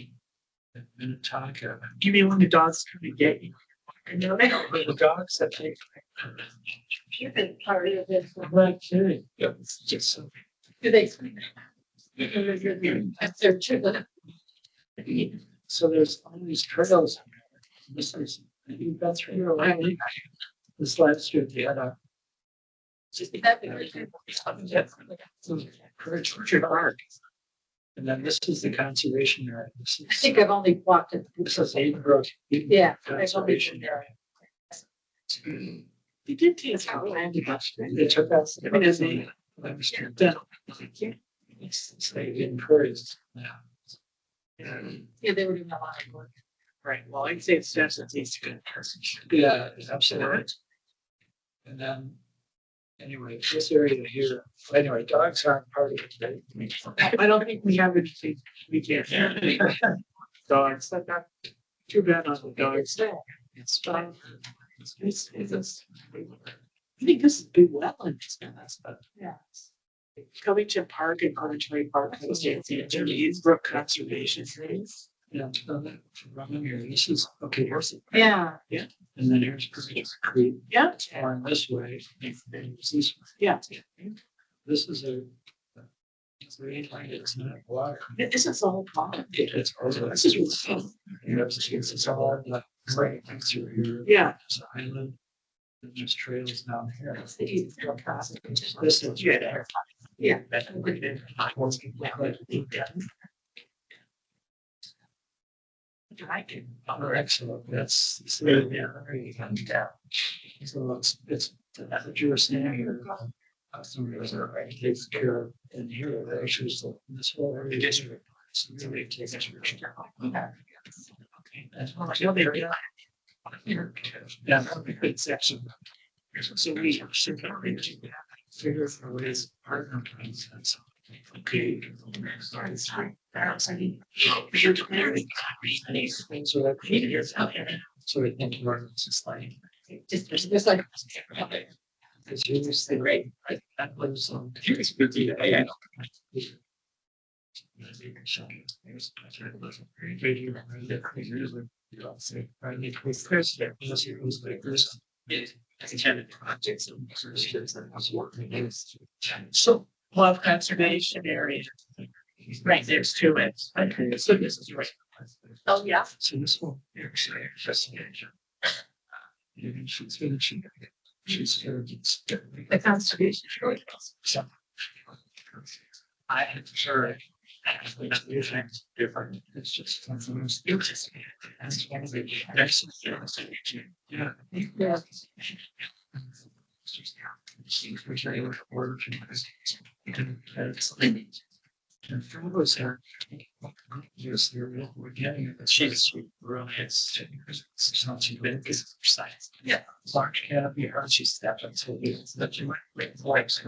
Minnetonka. Give me when the dogs come to get you. I know the dogs that take. You've been part of this. I'm not kidding. It's just so. Do they? That's their children. So there's all these trails. This is, you've been through your life. This last year, they had a. Courage Park. And then this is the conservation area. This I is, think I've only walked it. this is Havenbrook. Yeah. I've only Conservation been area. They did take how long to watch. They took out. It is a. It's like encouraged. Yeah. Yeah, they were doing a lot of work. Right, well, I'd say it's definitely good. Yeah, absolutely. And then, anyway, this area here, anyway, dogs aren't part of it. I don't think we have anything, we can't have any dogs, like that. Too bad on the dogs. It's I think this is big wetlands, but. Yeah. Covington Park and Coventry Park, these brook conservation things. yeah, from here, this is, okay, here's it. Yeah. And then here's Creek. Yeah. Or this way. There's this way. Yeah. This is a. It's not water. This is all problem. It's also, this is really fun. You know, it's all the right through here. Yeah. There's an island. And there's trails down here. It's the easy to cross. This is. Yeah. Yeah. Excellent, that's. So it's, that's what you were saying here. Somebody takes care of, and here, the issues, this whole area. District. Really takes care of. Okay. That's what I feel. Yeah, a good section. So we should figure for ways partner plans. Okay. So I think we're just like. Just like. Because you just say, great, that was here's good. Yeah. So, love conservation area. Right, there's two ends. Okay, so this is right. Oh, yeah. So this one. She's finishing. She's The conservation. I had sure. Different. It's just. That's one of the. Yeah. Yeah. And from those there. Yes, we're getting it. She's really, it's not too big, it's precise. Yeah. Large canopy, her, she stepped until it's that you might make flags.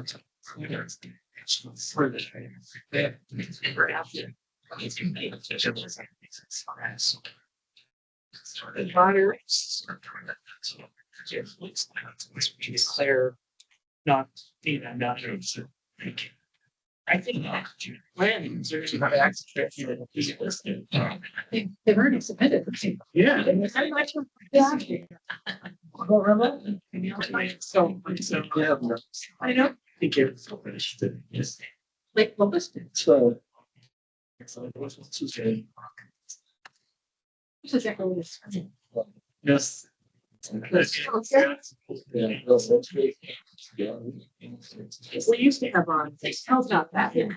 For the training. Yeah. We're out there. The water. Declare not, not. I think plans are to have access to They've already submitted. Yeah. Yeah. So, Yeah, no. I don't think it's so much to just. Like, what was it? So, This is exactly what it's. Yes. We used to have on. Hell's not that. Yeah.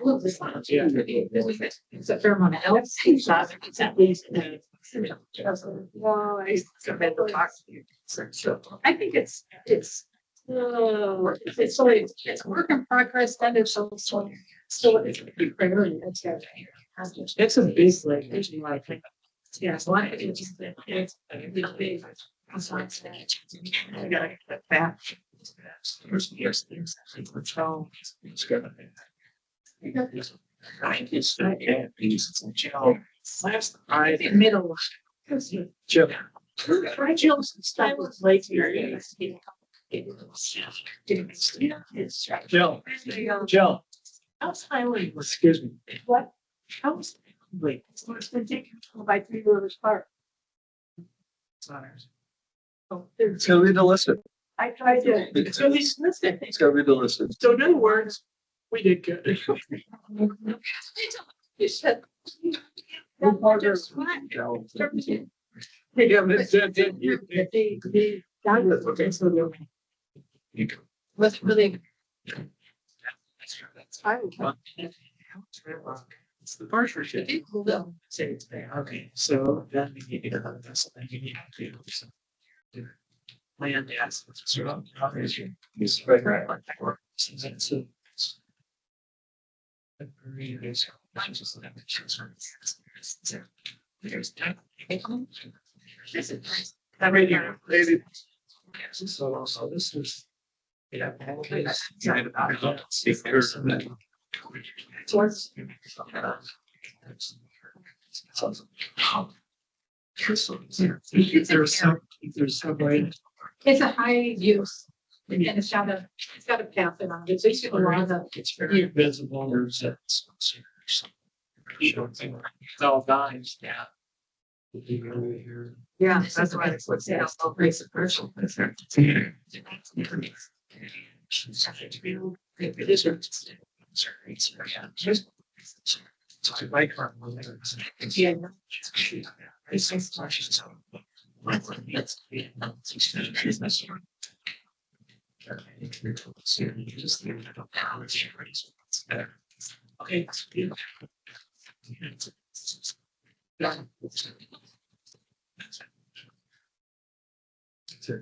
It's a fair amount of else. It's at least, Well, I submit the box. I think it's always, it's work in progress, and it's also still it's a big priority. It's a big like, I think. yeah, it's one. It's big. I gotta get back. I think middle. Joe. Jill's stuff was late here. Joe, Joe. How's Highway? Excuse me. What? How's wait? So it's been taken by 3 Rivers Park. Oh, It's gonna be delisted. I tried to. It's really listed. It's gonna be delisted. So in other words, we did good. You said. Just Yeah, that's it. Okay, so What's really It's the partnership. Okay, so then we need to go to this, then we need to do some. Land, yes. So, obviously, it's right, like that work. So, there's that. That right here. So this is. Yeah. Towards. There's some way. it's a high use. And it's got a path in on it. It's basically around the. It's very visible. There's a. It's all guys, yeah. Here. Yeah, that's why it's what's the all breaks the commercial. So I like her. Yeah. Okay.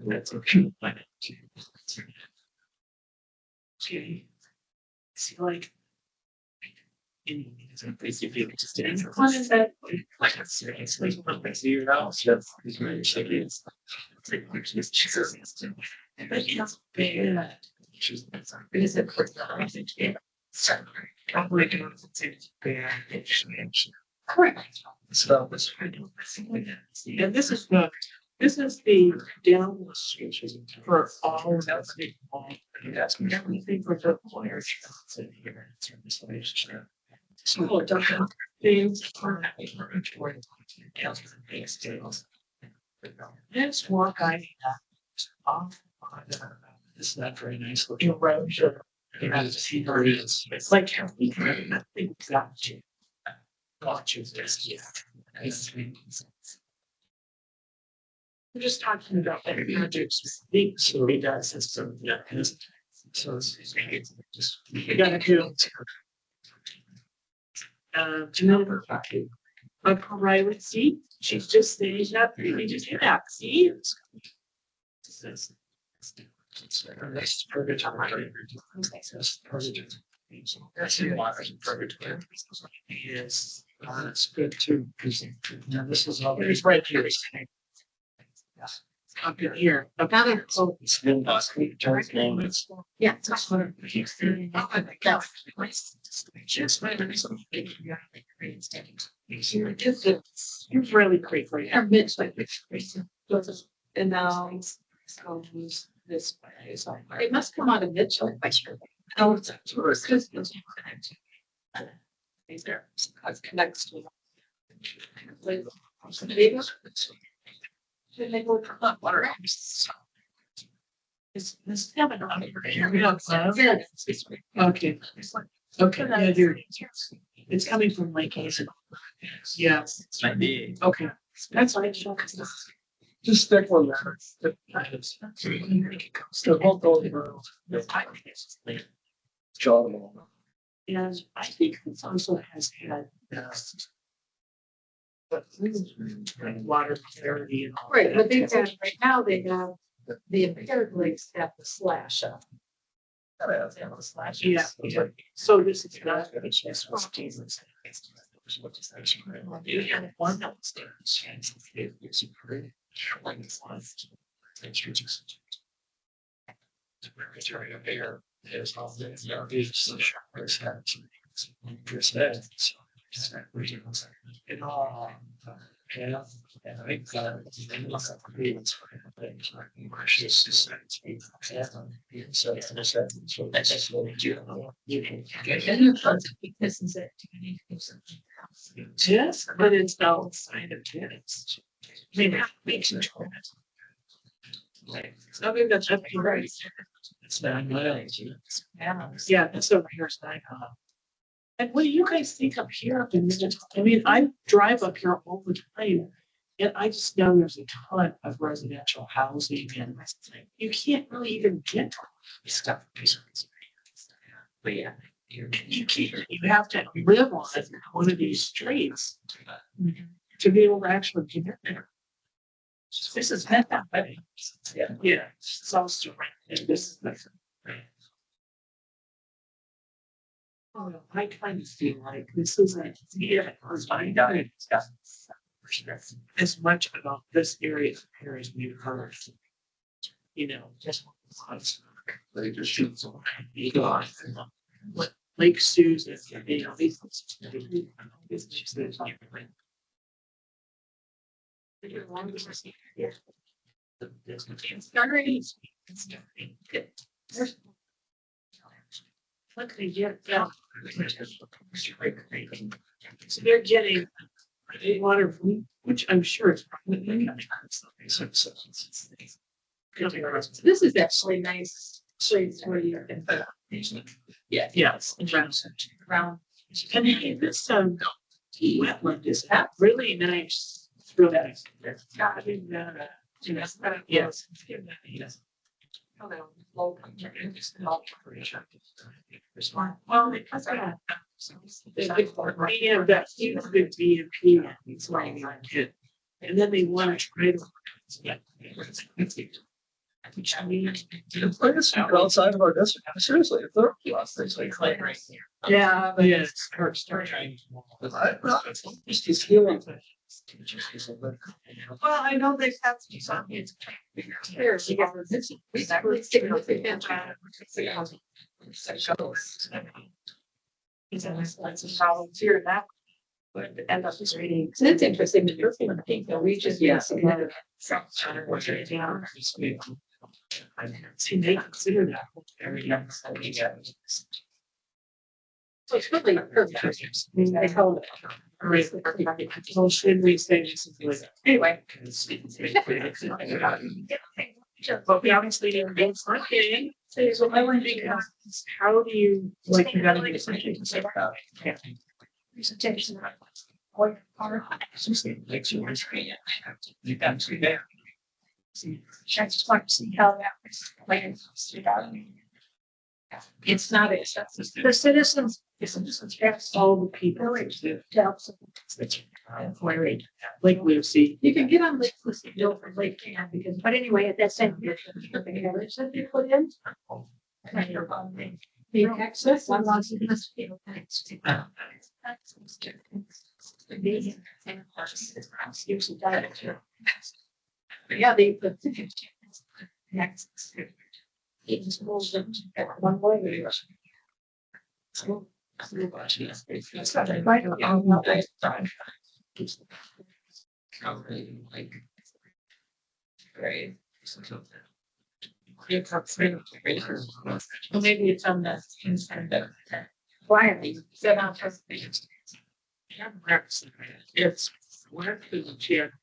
That's okay. Okay. See, like. One is that. Correct. So And this is not, this is the down for all of us. Everything for the players. So, things. This one guy. Off. It's not very nice looking. Erosion. It is. It's like how we can nothing got you. Got you this, yeah. We're just talking about that projects, so he does system, yeah. So it's just, we gotta do. Number 5. O'Reilly, see, she's just staying up, we just do that, see? That's purgatory. That's purgatory. That's the waters of purgatory. Yes. That's good too, because now this is all. It's right here. Up in here. Up in oh, It's been last week, John's name is. Yeah. You're really great for you. Or Mitch, like, And now so who's this way? So it must come out of Mitchell. oh, it's there. It connects to. Should they go up? Water. Is this having on here? We don't know. Yeah. Okay. Okay, yeah, dude. It's coming from Lake Hazen. Yes. Okay, that's fine. Just stick one there. It won't go through. John. And I think this also has had. Water clarity and all. Right, but that. they've got, right now, they have, the impaired lakes have the slash up. Yeah, yeah. So this is not. You have one downstairs. It all. Yeah, and I got Just, but it's outside of tennis. I mean, that makes you. Something that's up to right. It's 9 miles. Yeah, that's over here. It's 9. And what do you guys think up here up in Minnesota? I mean, I drive up here all the time. And I just know there's a ton of residential housing and you can't really even get to stuff. But yeah, you have to live on one of these streets to be able to actually get in there. This is not that bad. Yeah, it's also right. And this is nothing. I kind of feel like this isn't as much about this area here as we've heard. You know, just they just shoot some Lake Susan, you know, what they get, so they're getting water from, which I'm sure is probably This is actually nice shades where you can. yeah, yes, around. And hey, this wetland is really nice. It's really nice. Yes. Well, because we have that huge big BMP, it's like our kid. And then they want to try to. Which I mean. Outside of our district, seriously, if they're. Yeah. Yes. Well, I know they've had some here. We actually significant. That's a volunteer that would end up just reading. So it's interesting. The think the region. Yes. See, they consider that area. So it's really perfect. They call it. Right. Well, should we say this is like, Anyway. but we obviously didn't get something. So I want to think, how do you like you gotta get something to say about it? Presentation. I just want to see how that was planned. It's not excessive. The citizens, All the people. Like Lucy. you can get on Lake Lucy Bill for Lake Can because, but anyway, at that same. That they put in. The access, one wants to must be. Yeah, they put. It just moves them one way. Well, maybe it's on that. Why are they? It's where the chair.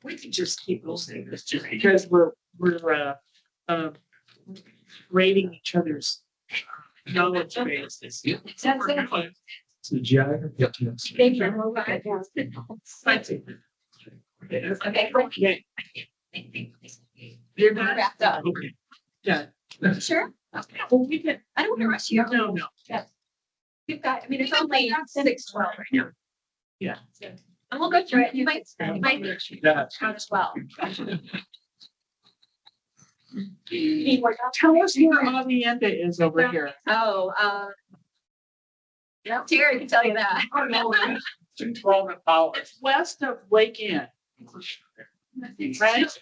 We can just keep listening to this just because we're rating each other's knowledge base. It's the geography. test. Thank you. Okay, great. Yeah, you're We're not wrapped up. Okay. Yeah. Sure. Okay. Well, we can, I don't want to rush you. no. You've got, I mean, it's only 6:12 right now. Yeah. And we'll go through it. You might Yeah. count as well. Tell us where Avienda is over here. Oh, yeah, Terry can tell you that. Oh, no, it's 12 hours. It's west of Lake Ann. Right?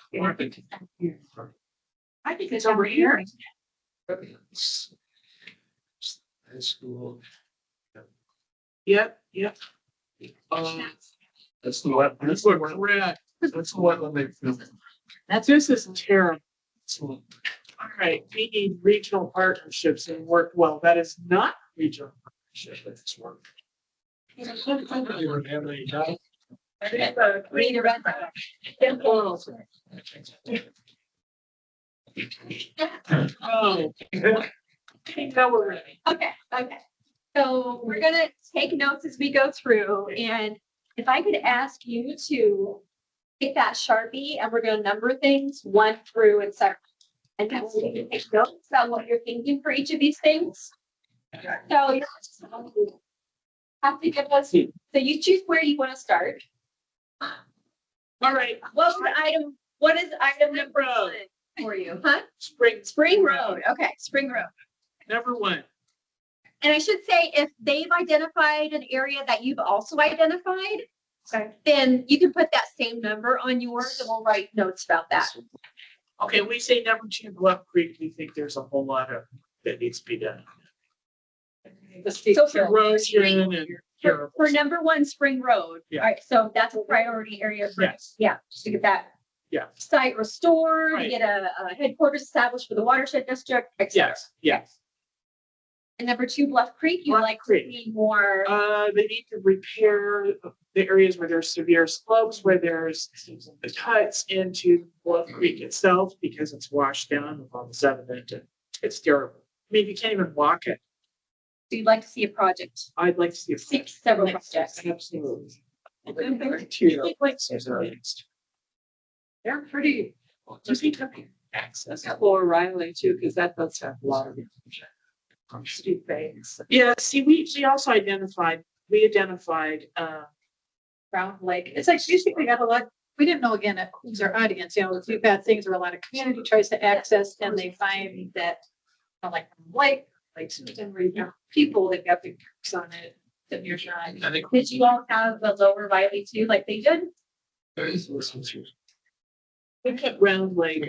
I think it's over here. High school. Yep. That's the what? That's what we're at. That's the one they filmed. This is terrible. All right, we need regional partnerships and work well. That is not regional partnership. It's work. I don't even have any time. We need to run that. Oh. Now we're ready. Okay. So we're gonna take notes as we go through, and if I could ask you to take that Sharpie and we're gonna number things 1 through and 7. And then we can take notes on what you're thinking for each of these things. So you have to give us, so you choose where you want to start. All right. What is item number 1 for you? Huh? Spring Road. Okay, Spring Road. Number 1. And I should say, if they've identified an area that you've also identified, then you can put that same number on yours and we'll write notes about that. Okay, we say number 2, Bluff Creek. We think there's a whole lot of that needs to be done. So for Erosion and for number 1, Spring Road. Yeah. All right, so that's a priority area for, Yes. yeah, just to get that Yeah. site restored, Right. get a headquarters established for the watershed district, et cetera. Yes. And number 2, Bluff Creek, you'd Bluff like to Creek. see more. They need to repair the areas where there's severe slopes, where there's the cuts into Bluff Creek itself, because it's washed down with all the sediment and it's terrible. I mean, you can't even walk it. So you'd like to see a project, I'd like to see a several projects. Absolutely. They're pretty, Just need to access. Lower Riley too, because that does have a lot of steep banks. Yeah, see, we also identified, Round Lake. It's like basically got a lot, we didn't know again who's our audience, we've had things where a lot of community tries to access and they find that, like Susan, where you have people, they've got big parks on it, then you're trying. I think. Did you all have a lower Riley too, like they did? we put Round Lake.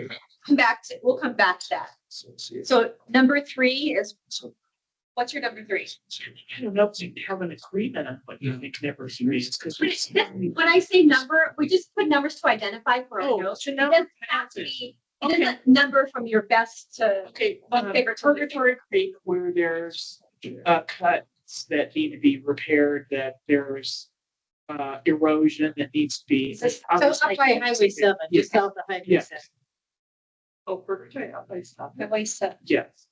We'll come back to that. So number 3 is, what's your number 3? I don't know if you have an agreement on what you think number 3 is, because When I say number, we just put numbers to identify for our Oh, notes. to It know. doesn't have to be, it doesn't number from your best to, Okay, favorite to Purgatory Creek, where there's cuts that need to be repaired, that there's erosion that needs to be. So up by Highway 7, just south of Highway Yeah. 7. Oh, Purgatory, up by stuff. Highway 7. Yes,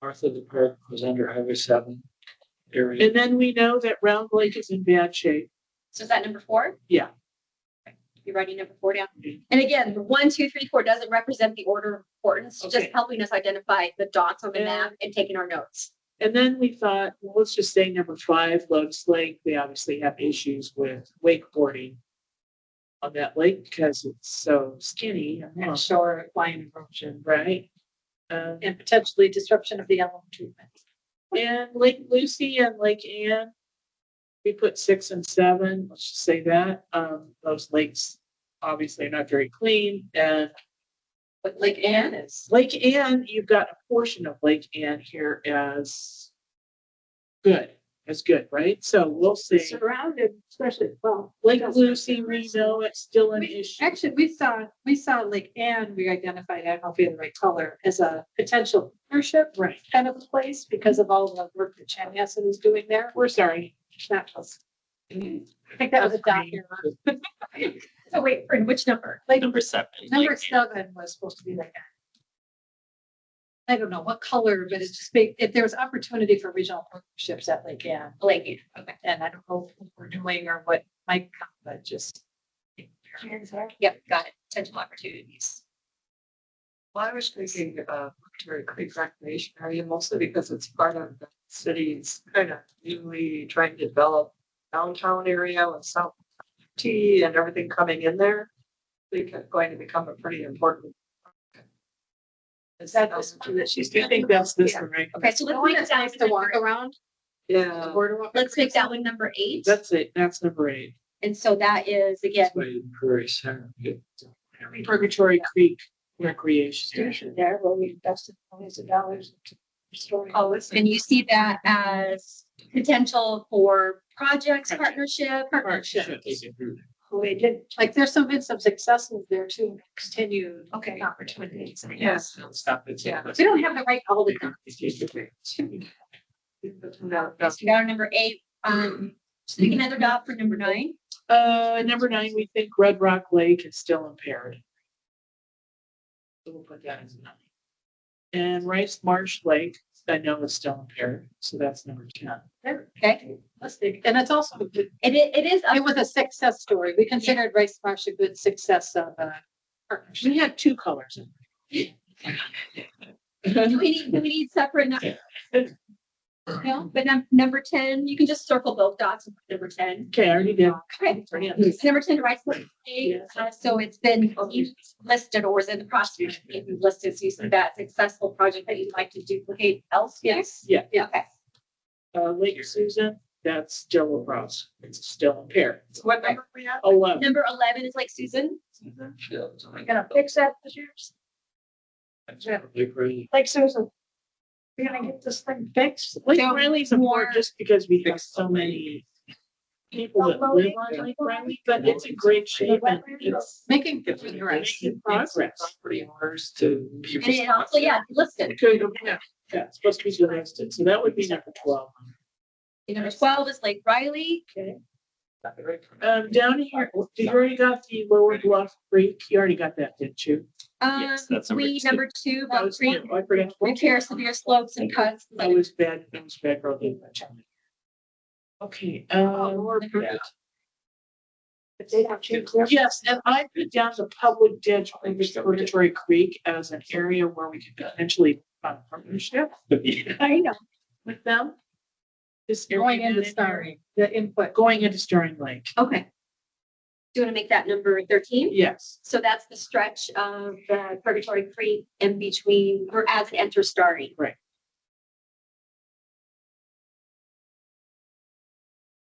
North of the park was under Highway 7 area. and then we know that Round Lake is in bad shape. So is that number 4? Yeah. You're writing number 4 down. Mhm. And again, the 1, 2, 3, 4 doesn't represent the order of importance, just Okay. helping us identify the dots on the Yeah. map and taking our notes. And then we thought, well, let's just say number 5, Lotus Lake. They obviously have issues with wakeboarding on that lake because it's so skinny and And long, shore line erosion, right? and potentially disruption of the element treatment. And Lake Lucy and Lake Ann, we put 6 and 7, let's just say that. Those lakes obviously are not very clean. And But Lake Ann is. Lake Ann, you've got a portion of Lake Ann here as good, right? So we'll see. Surrounded, especially, well. Lake Lucy, we know it's still an issue. Actually, we saw Lake Ann, we identified, I don't know if we had the right color, as a potential partnership Right, kind of place because of all the work that Chanhassen is doing there. we're sorry. That was, I think that was a dot here. So wait, for which number? Like Number 7. number 7 was supposed to be like I don't know what color, but it's just big, if there's opportunity for regional partnerships at Lake Ann. Like, okay, And I don't know what we're doing or what might come, but just. yep, got it. Potential opportunities. Well, I was thinking, Victoria Creek Recreation Area mostly because it's part of the city's kind of newly trying to develop downtown area with South T and everything coming in there. I think it's going to become a pretty important. Is that the she's I think that's this Yeah. one, right? Okay, so let's make that The walk around. Yeah. let's make that one number 8. That's it. That's number 8. And so that is again, That's why in Prairie Center. Purgatory Creek Recreation. station there where we invested millions of dollars into restoring. Oh, listen. and you see that as potential for projects, partnership. We did, Like there's been some successes there too, continued okay. opportunities. Yes. Stop it. Yeah. We don't have the right all the time. No, So got our number 8. Just make another dot for number 9. Number 9, we think Red Rock Lake is still impaired. So we'll put that as a 9. And Rice Marsh Lake, I know is still impaired, so that's number 10. Okay. Let's think. And it's also, It is it was a success story. We considered Rice Marsh a good success of partnership. We had 2 colors in. do we need separate no, but number 10, you can just circle both dots and put number 10. Okay, I already did. Okay. Number 10, Rice Lake. So it's been listed or is in the process of being listed. So you see that successful project that you'd like to duplicate elsewhere? Yeah. Okay. Lake Susan, that's still across. It's still impaired. what number are we at? 11. Number 11 is Lake Susan. We're gonna fix that this year. Like Susan. We're gonna get this thing fixed. Lake So Riley's more- important just because we have so many people that live on Lake Riley, but it's in great shape and it's Making good progress. making progress. Property owners to. And it also, listed. Okay, yeah, it's supposed to be listed, so that would be number 12. Number 12 is Lake Riley. Okay. Down here, you already got the Lower Bluff Creek, you already got that, didn't you? Yes, that's number We, 2. number 2, That Bluff was, Creek, I forgot. repair severe slopes and cuts. That was bad, girl, didn't mention it. Okay, If they don't change their. yes, and I put down the public ditch over Purgatory Creek as an area where we could potentially fund partnership I know. with them. This area Going down into in starring, the input. Going into Stirring Lake, Okay. Do you want to make that number 13? yes. So that's the stretch of the Purgatory Creek in between, or as it enters Starry. Right.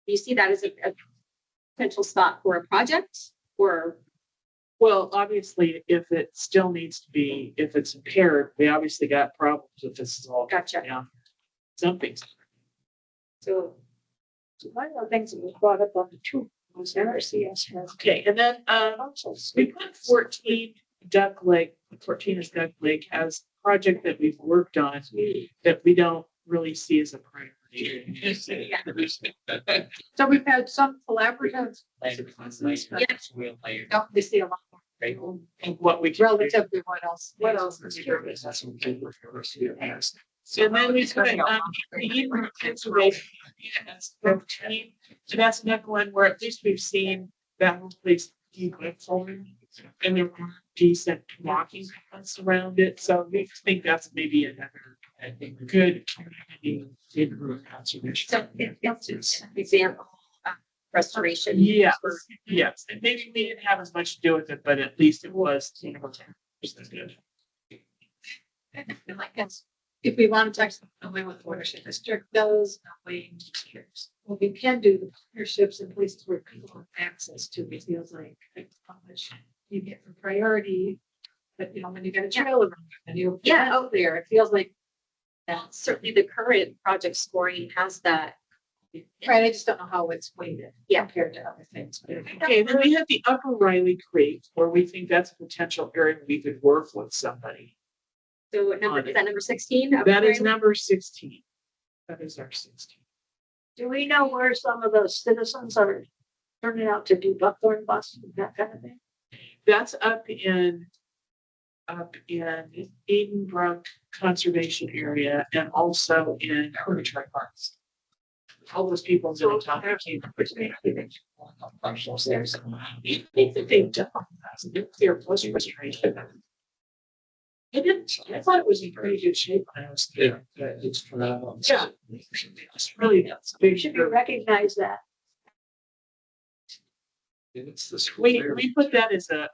Do you see that as a potential spot for a project or? Well, obviously, if it still needs to be, if it's impaired, we obviously got problems if this is all. Gotcha. down. Something's. So one of the things that was brought up on the tour was NRCS has. Okay, and then, we put 14 Duck Lake, 14 is Duck Lake has a project that we've worked on that we don't really see as a priority. So we've had some collaborative, don't we see a lot more And what we can do. relative to what else? What else? And then we put, the Hebrew conservation as 15, and that's another one where at least we've seen that whole place be good for it. And there were decent walking paths around it, so we think that's maybe another, I think, good community neighborhood conservation. So it's an example of restoration. Yes, yes, and maybe we didn't have as much to do with it, but at least it was, good. Like this. If we want to talk away with watershed district does, we well, we can do the partnerships in places where people have access to. It feels like how much you get for priority, but you know when you get a trail around and you out there, it feels like That's certainly the current project scoring has that. right. I just don't know how it's weighted compared to other things. Okay, then we have the Upper Riley Creek, where we think that's a potential area we could work with somebody. So what number is that, number 16? That is number 16. That is our 16. Do we know where some of the citizens are turning out to do buckthorn busts and that kind of thing? That's up in up in Edenbrook Conservation Area and also in Purgatory Parks. All those people in the town came. I think that they've done their plus restoration. I thought it was in pretty good shape when I was there. It's phenomenal. Yeah. It's really, We should be recognized that. It's this. we put that as a,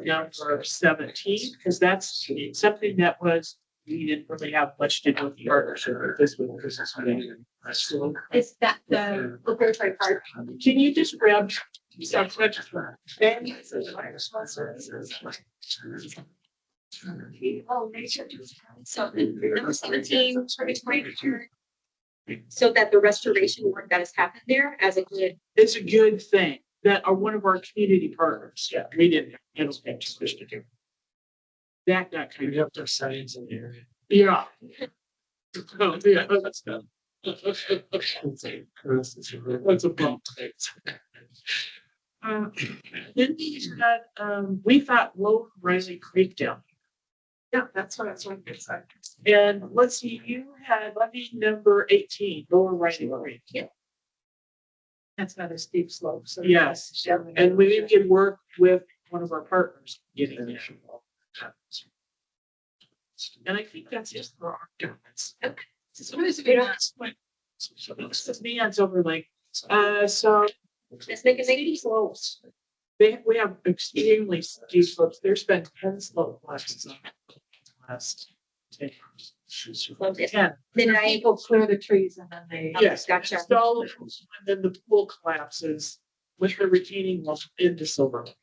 number 17, because that's something that was, we didn't really have much to do with the partnership. But this is Is that the preparatory part? Can you just grab some Oh, nature. So number 17, so that the restoration work that has happened there as a good, It's a good thing that are one of our community partners. Yeah, we didn't handle that too much to do. That got kind You of, have to have signs in the area. yeah. Oh, yeah, that's done. That's a bump. Then we had, we thought Low Riley Creek down. Yeah, that's what I was going to say. And let's see, you had levy number 18, Lower Riley Creek. That's not a steep slope, so. Yes, and we did work with one of our partners getting there. And I think that's just for our governments. so what is it? So it's the Neon's over Lake. So Let's make it negative slopes. we have extremely steep slopes. There's been 10 slope last 10 years. 10. Then I, People clear the trees and then they. Yes, Gotcha. install it, and then the pool collapses with the retaining wall into Silver Lake.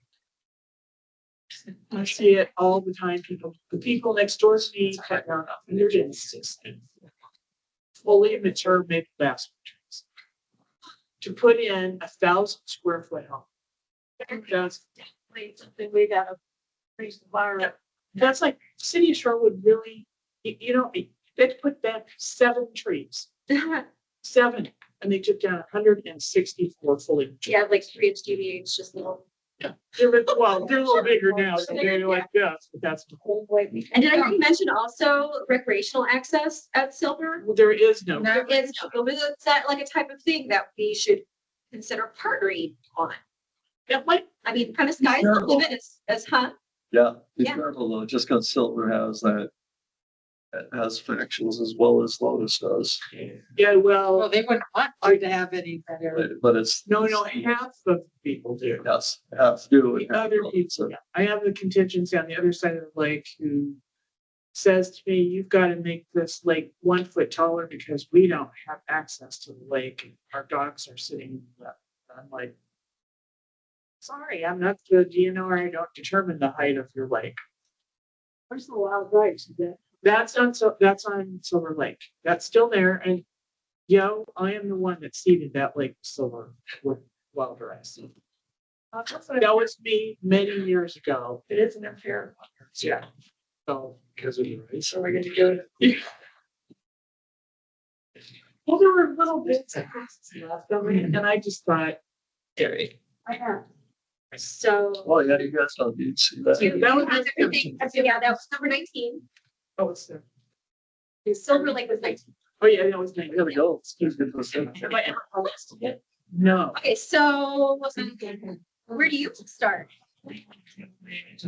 I see it all the time. The people next door to me cut down up and they're insistent. Fully mature maple basswood trees. To put in 1,000 square foot home. That's Something we gotta raise the bar up. That's like City of Sherwood really, you know, they put back 7 trees, 7, and they took down 164 fully mature. yeah, like 3-inch DVH, just little. They're a little bigger now, so they're like this, but that's the whole way. And did I already mention also recreational access at Silver? Well, there is no. There is no, but is that like a type of thing that we should consider partnering on? That might, I mean, kind of sky's the limit as huh? Yeah, be Yeah. careful though, just because Silver has that. It has factions as well as Lotus does, yeah, Well, well, they wouldn't want you to have any better. but it's. no, half of people do. Yes, have to do it. The other people, I have the contingency on the other side of the lake who says to me, you've got to make this lake 1 foot taller because we don't have access to the lake. Our dogs are sitting in the. I'm like, sorry, I'm not the DNR. I don't determine the height of your lake. Where's the wild rice? Is that? That's on Silver Lake. That's still there. And I am the one that seeded that lake with silver with wild rice. That was me many years ago. It is an unfair. Yeah. So Because of the race. So we're gonna do it. well, there were little bits of houses left of it, and I just thought, Gary. I have. So. Well, yeah, you guys don't need to see that. that was Has everything- yeah, that was number 19. oh, it's there. And Silver Lake was 19. Oh yeah, that was me. There we go. Have I ever posted it? No. Okay, so where do you start?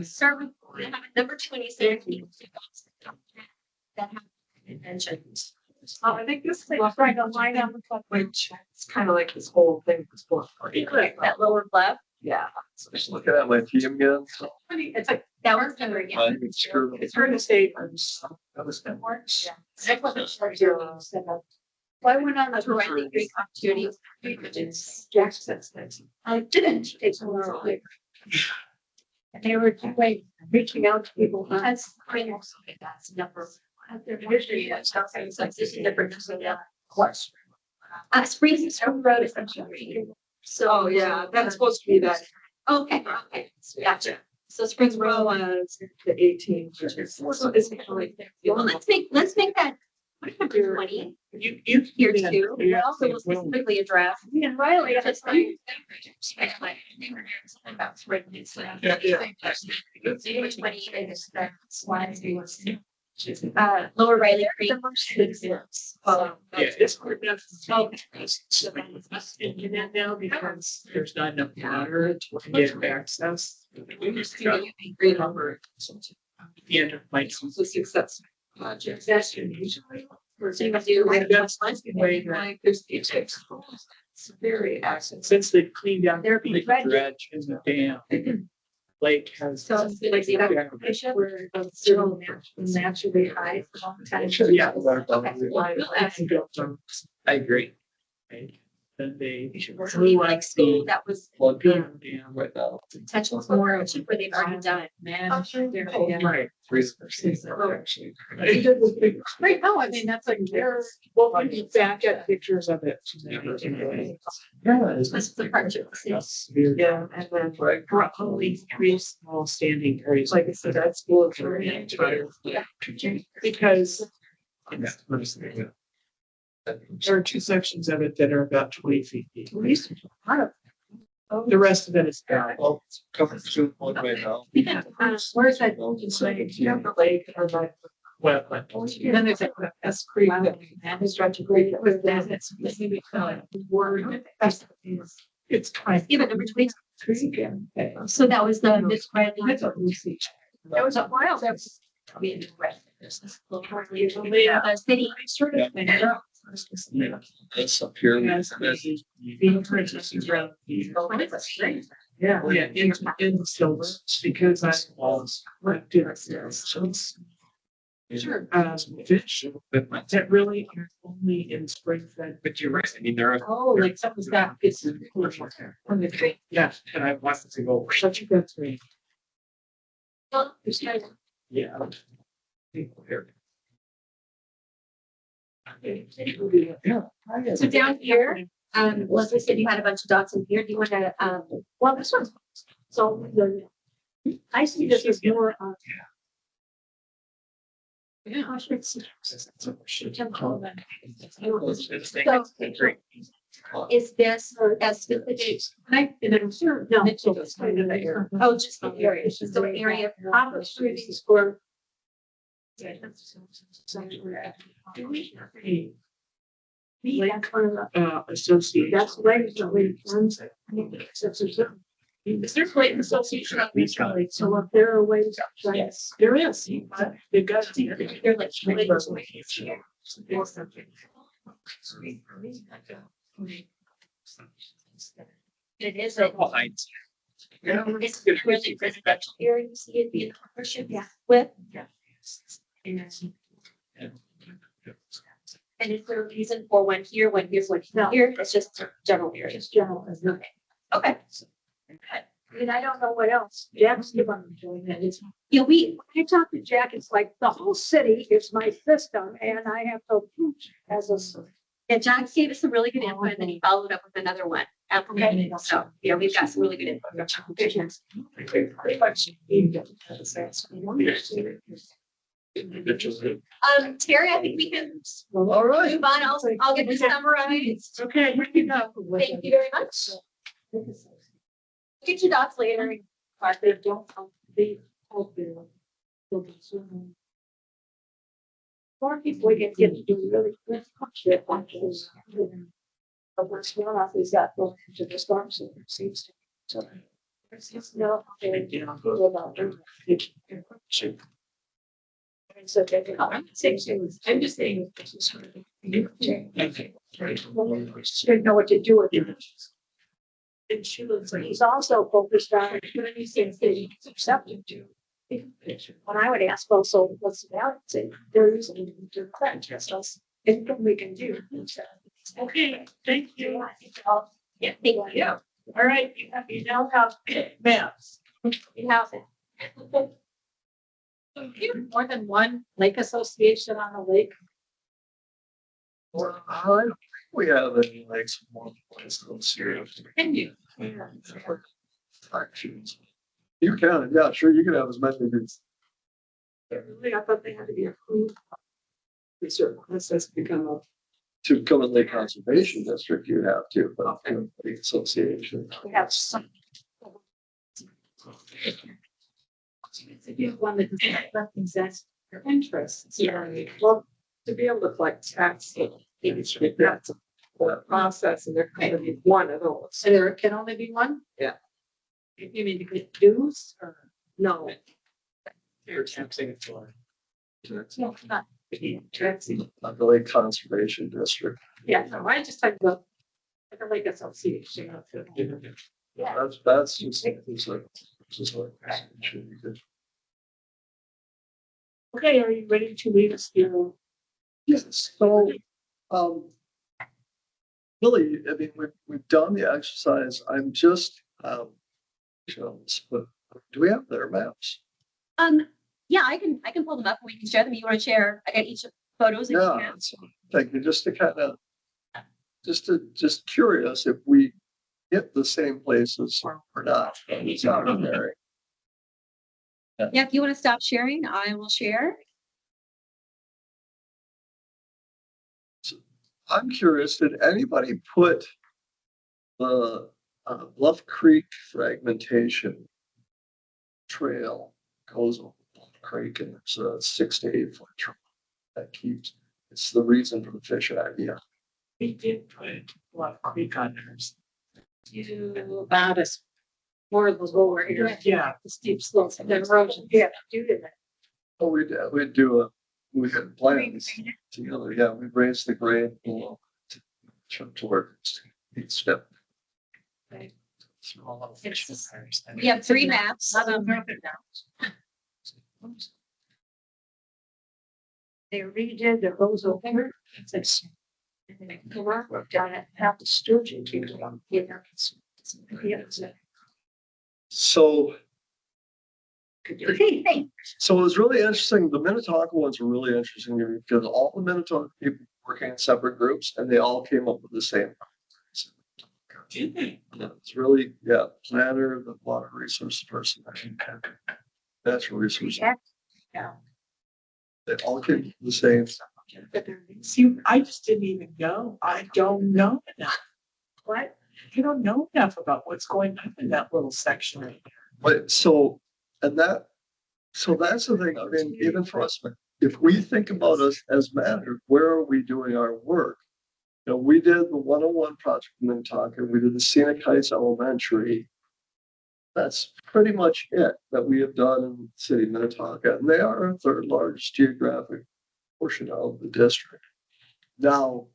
Start with number 26. That have been mentioned. I think this thing is right on line on the front, which it's kind of like this whole thing was for. That lower left, Yeah. Just looking at my team again. It's like. that was number again. I can screw It's hard to say. That was good work. Yeah. I wasn't sure you set up. Well, I went on A the. variety of great opportunities. Jackson said, I didn't take some more later. And they were like reaching out to people. That's number. Their history and stuff. It's like this is different. Question. Springs Road is number. So. Oh, yeah, that's supposed to be that. Okay, gotcha. So Springs Road. Was the 18, which is, so it's kind of like. Well, let's make that, what if number 20 You. here too. Yeah. So we'll specifically address. And Riley, I just think Yeah, yeah. Number 20 is Lower Riley Creek. Yeah, it's hard enough. And then now because there's not enough water to get access. We just got great number at the end of my. Success project. That's usually. We're saying to do like That's one the way that Like there's the it's very accident. since they've cleaned out They're the dredging. dredge in the dam. Lake has. So like the evacuation. we're still naturally high for a long time. Yeah. I agree. Then they. We like school that was Plug in right now. potential for where they've already done. Manage their, Right. 3%. Actually. right now, I mean, that's like their. Well, when you back at pictures of it. Yeah. This is the partnership. Yeah, and then Right. only 3 small standing areas. Like I said, that school is very. Because there are 2 sections of it that are about 20 feet deep. The rest of it is. Well, it's covered through one right now. Where's that? It's like, the lake or like wetland. Then there's a. That's Creek that we managed to Creek that was then it's maybe word. It's kind Even number 22. Creek and. So that was the Miss Riley. There was a while that was The city. That's up here. Yeah, in silver, because I was Sure. fish that really are only in spring fed. But you're right. I mean, there are. Oh, like something's got, it's. On the tree. Yeah, and I wanted to go, such a good thing. Yeah. So down here, Leslie said you had a bunch of dots in here. Do you want to, well, this one's, so I see this as more, Yeah. is this as specific? And I'm sure. No. It's kind of the area. Oh, just the area, it's just the area. opportunities for. Do we have a That's one of the, association? that's regularly runs. Is there Clayton Association? So if there are ways. to try- Yes, there is. They've got. They're like. It is a. It's a really residential area. You see it being partnership. Yeah. With. Yeah. And is there a reason for one here, one here, one No. here? It's just general area. Just general. Okay. I mean, I don't know what else. Jack's given doing that. It's, Yeah, we, when I talk to Jack, it's like the whole city is my system and I have to approve as a. yeah, John gave us some really good input and then he followed up with another one. Okay, so, yeah, we've got some really good input. Pretty much. Terry, I think we can All right. move on. I'll get this summarized. Okay, here you go. Thank you very much. Get your dots later. They don't be open. More people we can get to do really good shit. But we're still not, we've got to go into the storm sewer, it seems to. So. No. So they can. I'm just saying. Didn't know what to do with it. And she looks like. He's also focused on community things that he's accepted to. When I would ask also, what's the balance? And they're using to correct us. Anything we can do. Okay, thank you. Yeah, thank you. All right, you now have maps. You have it. More than one lake association on a lake. Or, I don't think we have any lakes more places serious. Can you? Actions. You can, yeah, sure, you can have as many as. I thought they had to be approved. a certain process become a. To become a lake conservation district, you have to, but the association. We have some. To be one that represents your interests. Yeah. Well, to be able to like tax it, that's a whole process, and there can be one of those. So there can only be one? Yeah. You mean to get dues or? No. You're taxing it for. No, not. Taxing. Not the lake conservation district. Yeah, no, I just talked about. Like a lake association. Yeah. That's just, it's like, just like, it should be good. Okay, are you ready to lead us through? Yes, so, really, I mean, we've done the exercise. I'm just, but do we have their maps? Yeah, I can pull them up and we can share them. You want to share, I got each photos. that you Yeah, have. thank you, just to kind of, just curious if we hit the same places or not. It's not very. Yeah, if you want to stop sharing, I will share. I'm curious, did anybody put the Bluff Creek fragmentation trail goes over Bluff Creek, and it's a 6 to 8 foot trail that keeps, it's the reason for the fish idea. We did put Bluff Creek on ours. You about us. More of the lower area. Yeah. The steep slopes and then erosion. Yeah, do that. Oh, we'd do we had plans together, yeah, we raised the grade below to work each step. Small fish fires. We have 3 maps. They redid the roads over. It's. And they come out, worked on it, have the sturgeon. So Hey, So it was really interesting. The Minnetonka ones were really interesting to me because all the Minnetonka people were working in separate groups and they all came up with the same. It's really, yeah, planner, the water resource person, natural resource. yeah. They all came up with the same. See, I just didn't even know. I don't know enough. What? You don't know enough about what's going on in that little section right there. But so that's the thing. I mean, even for us, if we think about us as managers, where are we doing our work? You know, we did the 101 project in Minnetonka, we did the Scenic Heights Elementary. That's pretty much it that we have done in the city of Minnetonka, and they are our third largest geographic portion of the district. Now,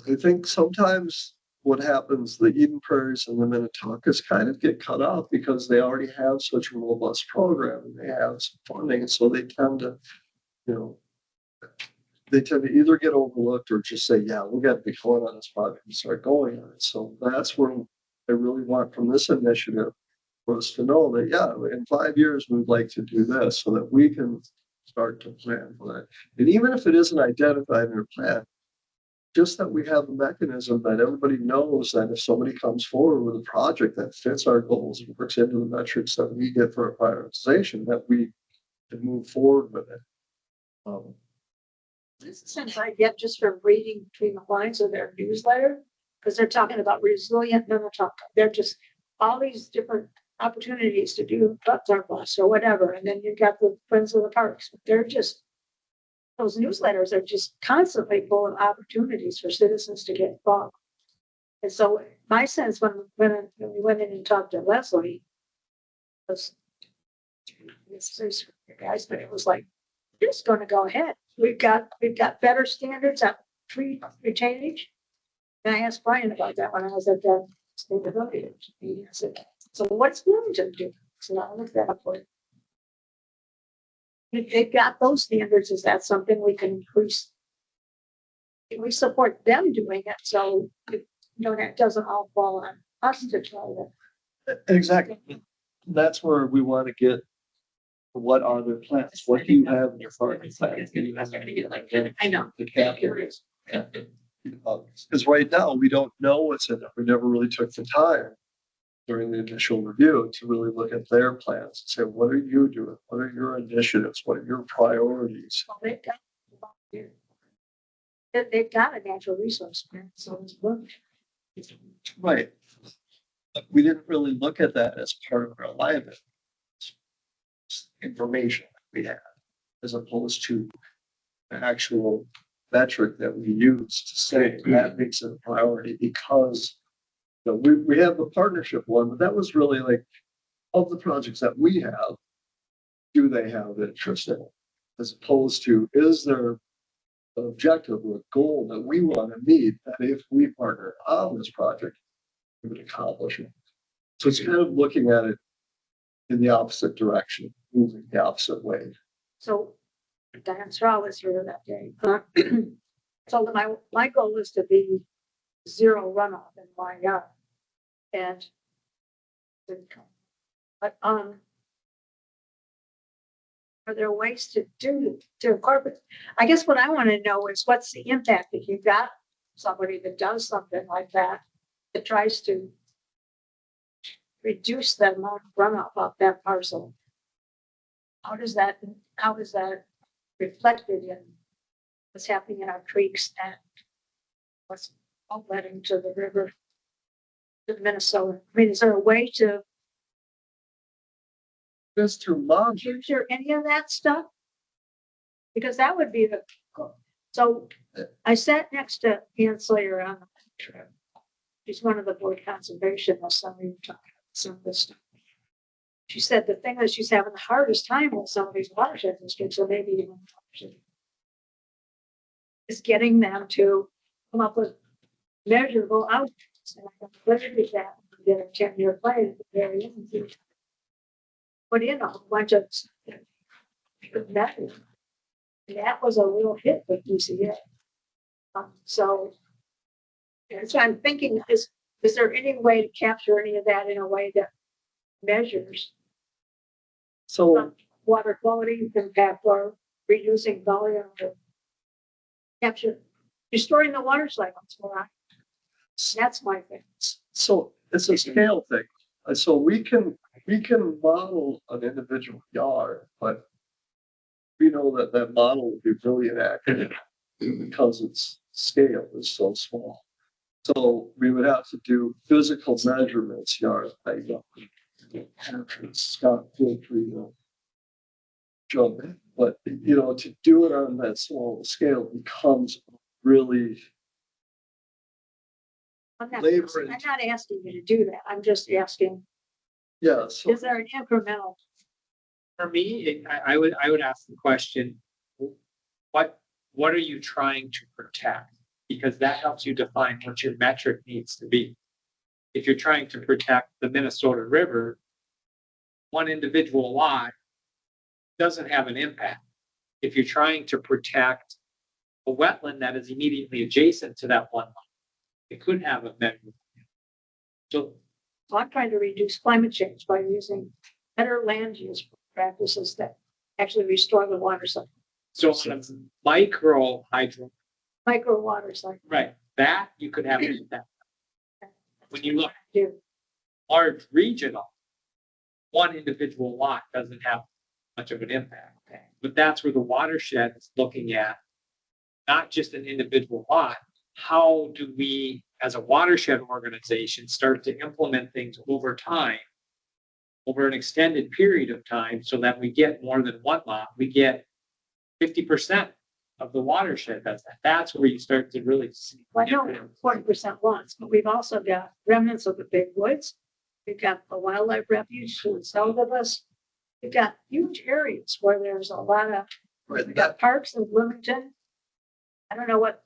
I think sometimes what happens, the Eden Prairies and the Minnetonkas kind of get cut off because they already have such a robust program and they have some funding, and so they tend to, you know, they tend to either get overlooked or just say, yeah, we got to be going on this project and start going on it. So that's where I really want from this initiative for us to know that, yeah, in 5 years, we'd like to do this so that we can start to plan for that. And even if it isn't identified in a plan, just that we have a mechanism that everybody knows that if somebody comes forward with a project that fits our goals and works into the metrics that we get for our prioritization, that we can move forward with it. This is sense I get just from reading between the lines of their newsletter, because they're talking about resilient Minnetonka. They're just all these different opportunities to do bus or whatever. And then you've got the Friends of the Parks. They're just, those newsletters are just constantly full of opportunities for citizens to get involved. And so my sense when we went in and talked to Leslie was, this is guys, but it was like, just going to go ahead. We've got better standards at tree retainage. And I asked Brian about that when I was at the sustainability meeting. I said, so what's Bloomington do? So I looked that up for you. If they've got those standards, is that something we can increase? We support them doing it, so it doesn't all fall on us to try to. Exactly. That's where we want to get. What are their plans? What do you have in your farming plan? I know. The categories. Because right now we don't know what's in it. We never really took the time during the initial review to really look at their plans and say, what are you doing? What are your initiatives? What are your priorities? Well, they've got they've got a natural resource plan, so it's looked. Right. But we didn't really look at that as part of our alignment information we had, as opposed to an actual metric that we use to say that makes it a priority because we have the partnership one, but that was really like of the projects that we have, do they have interest in it? As opposed to, is there an objective or a goal that we want to meet that if we partner on this project, we would accomplish it? So it's kind of looking at it in the opposite direction, moving the opposite way. So Diane Straw was here that day. So my goal is to be zero runoff in my yard. And but are there ways to incorporate? I guess what I want to know is what's the impact if you've got somebody that does something like that tries to reduce the amount of runoff off that parcel. How is that reflected in what's happening in our creeks and what's outletting to the river, to Minnesota? I mean, is there a way to Just through monitoring. capture any of that stuff? Because that would be the, so I sat next to Ann Sawyer on the trip. She's one of the board conservationists, so we were talking about some of this stuff. She said the thing that she's having the hardest time with some of these watershed districts, or maybe even is getting them to come up with measurable outcomes. And I can clearly that we did a 10-year plan at the very end. Put in a whole bunch of methods. And that was a real hit with UCA. So I'm thinking, is there any way to capture any of that in a way that measures So water quality impact or reducing volume or capture, destroying the water cycles? That's my thing. So it's a scale thing. So we can model an individual yard, but we know that that model will be really inaccurate because its scale is so small. So we would have to do physical measurements yard by yard. Scott, feel free to jump in. But to do it on that small scale becomes really I'm not labor. asking you to do that. I'm just asking, Yeah. So is there an incremental? For me, I would ask the question, what are you trying to protect? Because that helps you define what your metric needs to be. If you're trying to protect the Minnesota River, one individual lot doesn't have an impact. If you're trying to protect a wetland that is immediately adjacent to that one lot, it could have a measurable. So I'm trying to reduce climate change by using better land use practices that actually restore the water cycle, on a micro hydro, micro water cycle. right, that you could have an impact. When you look Do. large regional, one individual lot doesn't have much of an impact. Okay. But that's where the watershed is looking at, not just an individual lot. How do we, as a watershed organization, start to implement things over time, over an extended period of time, so that we get more than one lot? We get 50% of the watershed. That's where you start to really see. Well, I know 40% lots, but we've also got remnants of the big woods. We've got the wildlife refuge to the south of us. We've got huge areas where there's a lot of, we've got parks in Bloomington. I don't know what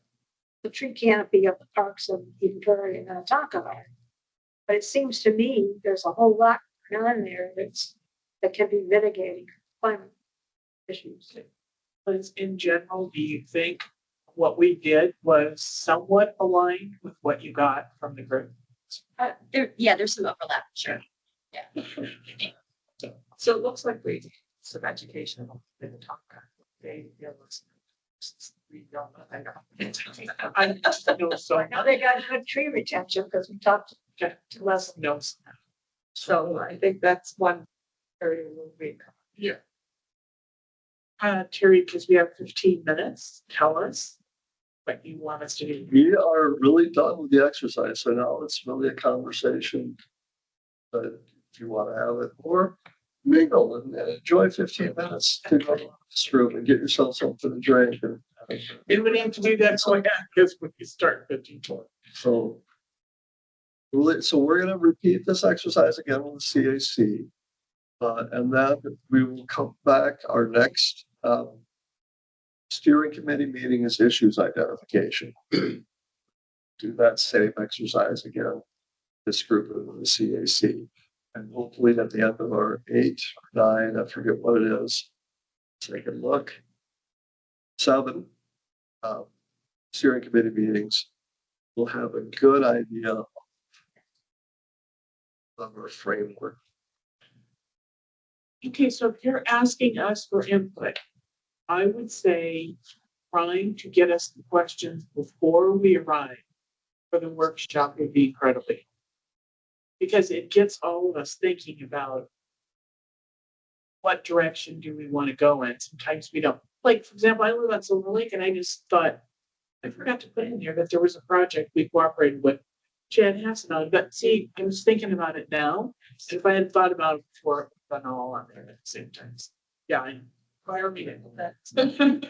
the tree canopy of the parks of Eden Prairie and talk about. But it seems to me there's a whole lot going on there that can be mitigating climate issues. But in general, do you think what we did was somewhat aligned with what you got from the group? There's some overlap, sure. So it looks like we, some education in the talk. They, we don't know. I just know so I know they got good tree retention because we talked to Les. knows. So I think that's one area where we. Yeah. Terry, because we have 15 minutes, tell us what you want us to do. We are really done with the exercise, so now it's really a conversation. But if you want to have it, or mingle and enjoy 15 minutes to go to this room and get yourself something to drink. And We would have to do that so because when you start 54. so, so we're going to repeat this exercise again with the CAC. And then we will come back. Our next steering committee meeting is issues identification. Do that same exercise again, this group of the CAC. And hopefully at the end of our 8 or 9, I forget what it is, take a look, 7 steering committee meetings, we'll have a good idea of our framework. Okay, so if you're asking us for input, I would say trying to get us the questions before we arrive for the workshop would be incredibly. Because it gets all of us thinking about what direction do we want to go in. Sometimes we don't. Like, for example, I live on Silver Lake and I just thought, I forgot to put in there that there was a project we cooperated with Chad Hassan on. But see, I was thinking about it now. If I had thought about it before, it would have been all on there at the same time. Yeah, I prior meeting with that.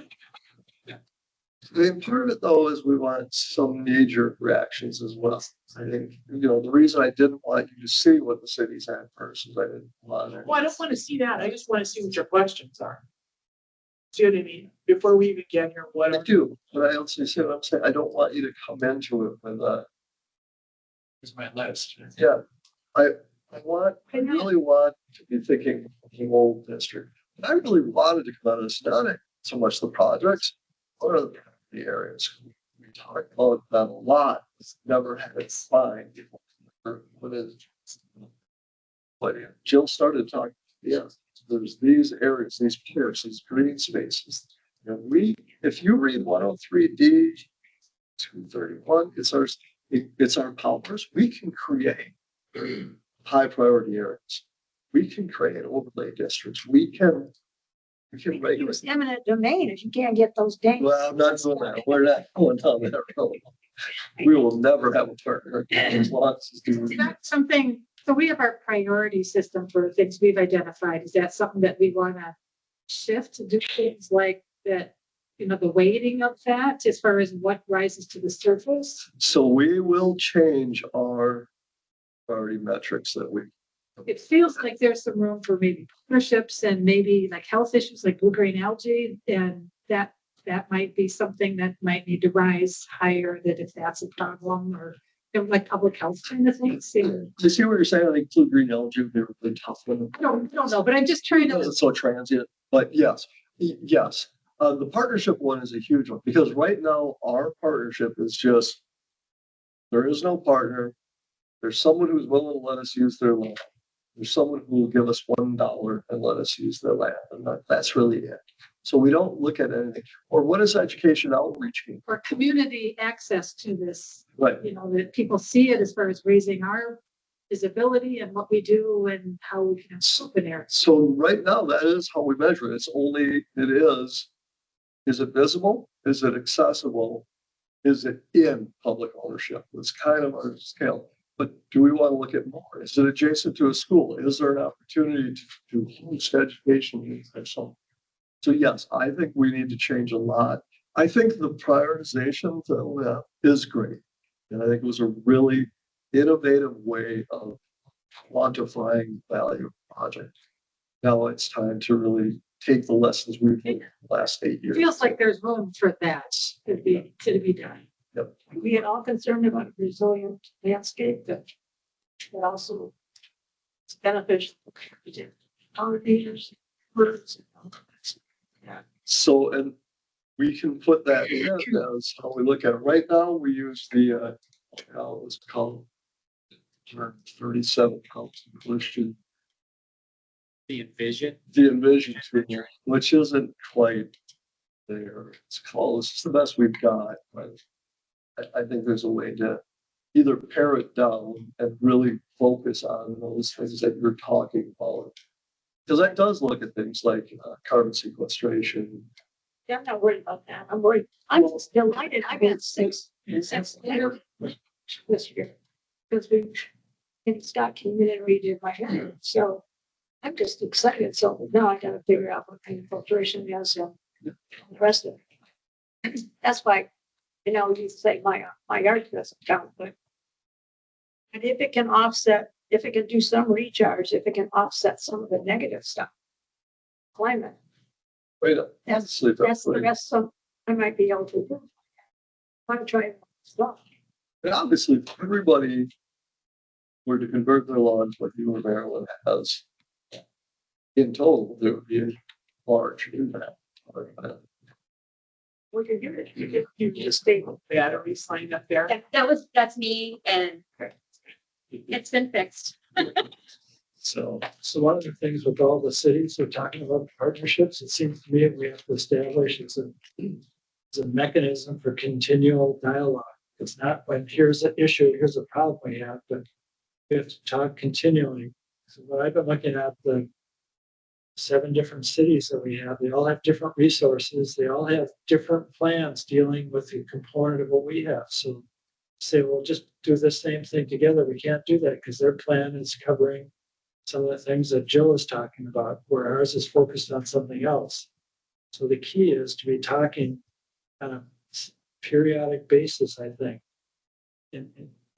I mean, part of it though is we want some major reactions as well. I think, the reason I didn't want you to see what the city's had first is I didn't want it. Well, I don't want to see that. I just want to see what your questions are. See what I mean? Before we even get here, I whatever. do, but I also see what I'm saying. I don't want you to come into it with Here's my list. yeah. I really want to be thinking of the whole district. I really wanted to come out of this, not so much the projects, or the areas. We talked about that a lot. It's never had it defined. What is? But Jill started talking. Yeah, there's these areas, these parks, these green spaces. If you read 103D 231, it's our powers. We can create high priority areas. We can create overlay districts. We can regulate. It's eminent domain if you can't get those dang. Well, I'm not doing that. We're not going down that road. We will never have a partner as long as Is that something, so we have our priority system for things we've identified. Is that something that we want to shift to do things like that, the weighting of that as far as what rises to the surface? So we will change our priority metrics that we. It feels like there's some room for maybe partnerships and maybe like health issues like blue-green algae, and that might be something that might need to rise higher, that if that's a problem, or like public health kind of things. To see what you're saying, I think blue-green algae would be a really tough one. I don't know, but I'm just trying Because to. it's so transient, but yes. The partnership one is a huge one because right now our partnership is just, there is no partner. There's someone who's willing to let us use their land. There's someone who will give us $1 and let us use their land. And that's really it. So we don't look at anything. Or what is education outreach mean? Or community access to this, Right. that people see it as far as raising our visibility and what we do and how we can open air. So right now, that is how we measure it. Is it visible? Is it accessible? Is it in public ownership? It's kind of our scale. But do we want to look at more? Is it adjacent to a school? Is there an opportunity to host education or something? So yes, I think we need to change a lot. I think the prioritization is great. And I think it was a really innovative way of quantifying value of the project. Now it's time to really take the lessons we've learned in the last 8 It years. feels like there's room for that to be done. We had all concerned about a resilient landscape that also is beneficial to pollinators, birds. So, and we can put that in as how we look at it. Right now, we use the, how it's called, term 37 helps question. The envision. The envision figure, which isn't quite there. It's close. It's the best we've got, but I think there's a way to either pare it down and really focus on those things that you're talking about. Because that does look at things like carbon sequestration, I'm not worried about that. I'm worried, I'm just delighted. I've had six letter this year. Because and Scott came in and redid my hair, so I'm just excited. So now I gotta figure out what kind of filtration is and the rest of it. That's why, you say my yard doesn't count, but and if it can offset, if it can do some recharge, if it can offset some of the negative stuff, climate, Wait, that's honestly, the rest of, I might be able to do. I'm trying stuff. and obviously, if everybody were to convert their lawn to what you or Maryland has, in total, there would be a large impact. We can do it. You just stay. Battery sign up there. That's me, and it's been fixed. So one of the things with all the cities who are talking about partnerships, it seems to me we have to establish it's a mechanism for continual dialogue. It's not when here's an issue, here's a problem we have, but we have to talk continually. So what I've been looking at, the 7 different cities that we have, they all have different resources. They all have different plans dealing with the component of what we have. So say, well, just do the same thing together. We can't do that because their plan is covering some of the things that Jill is talking about, where ours is focused on something else. So the key is to be talking on a periodic basis, I think.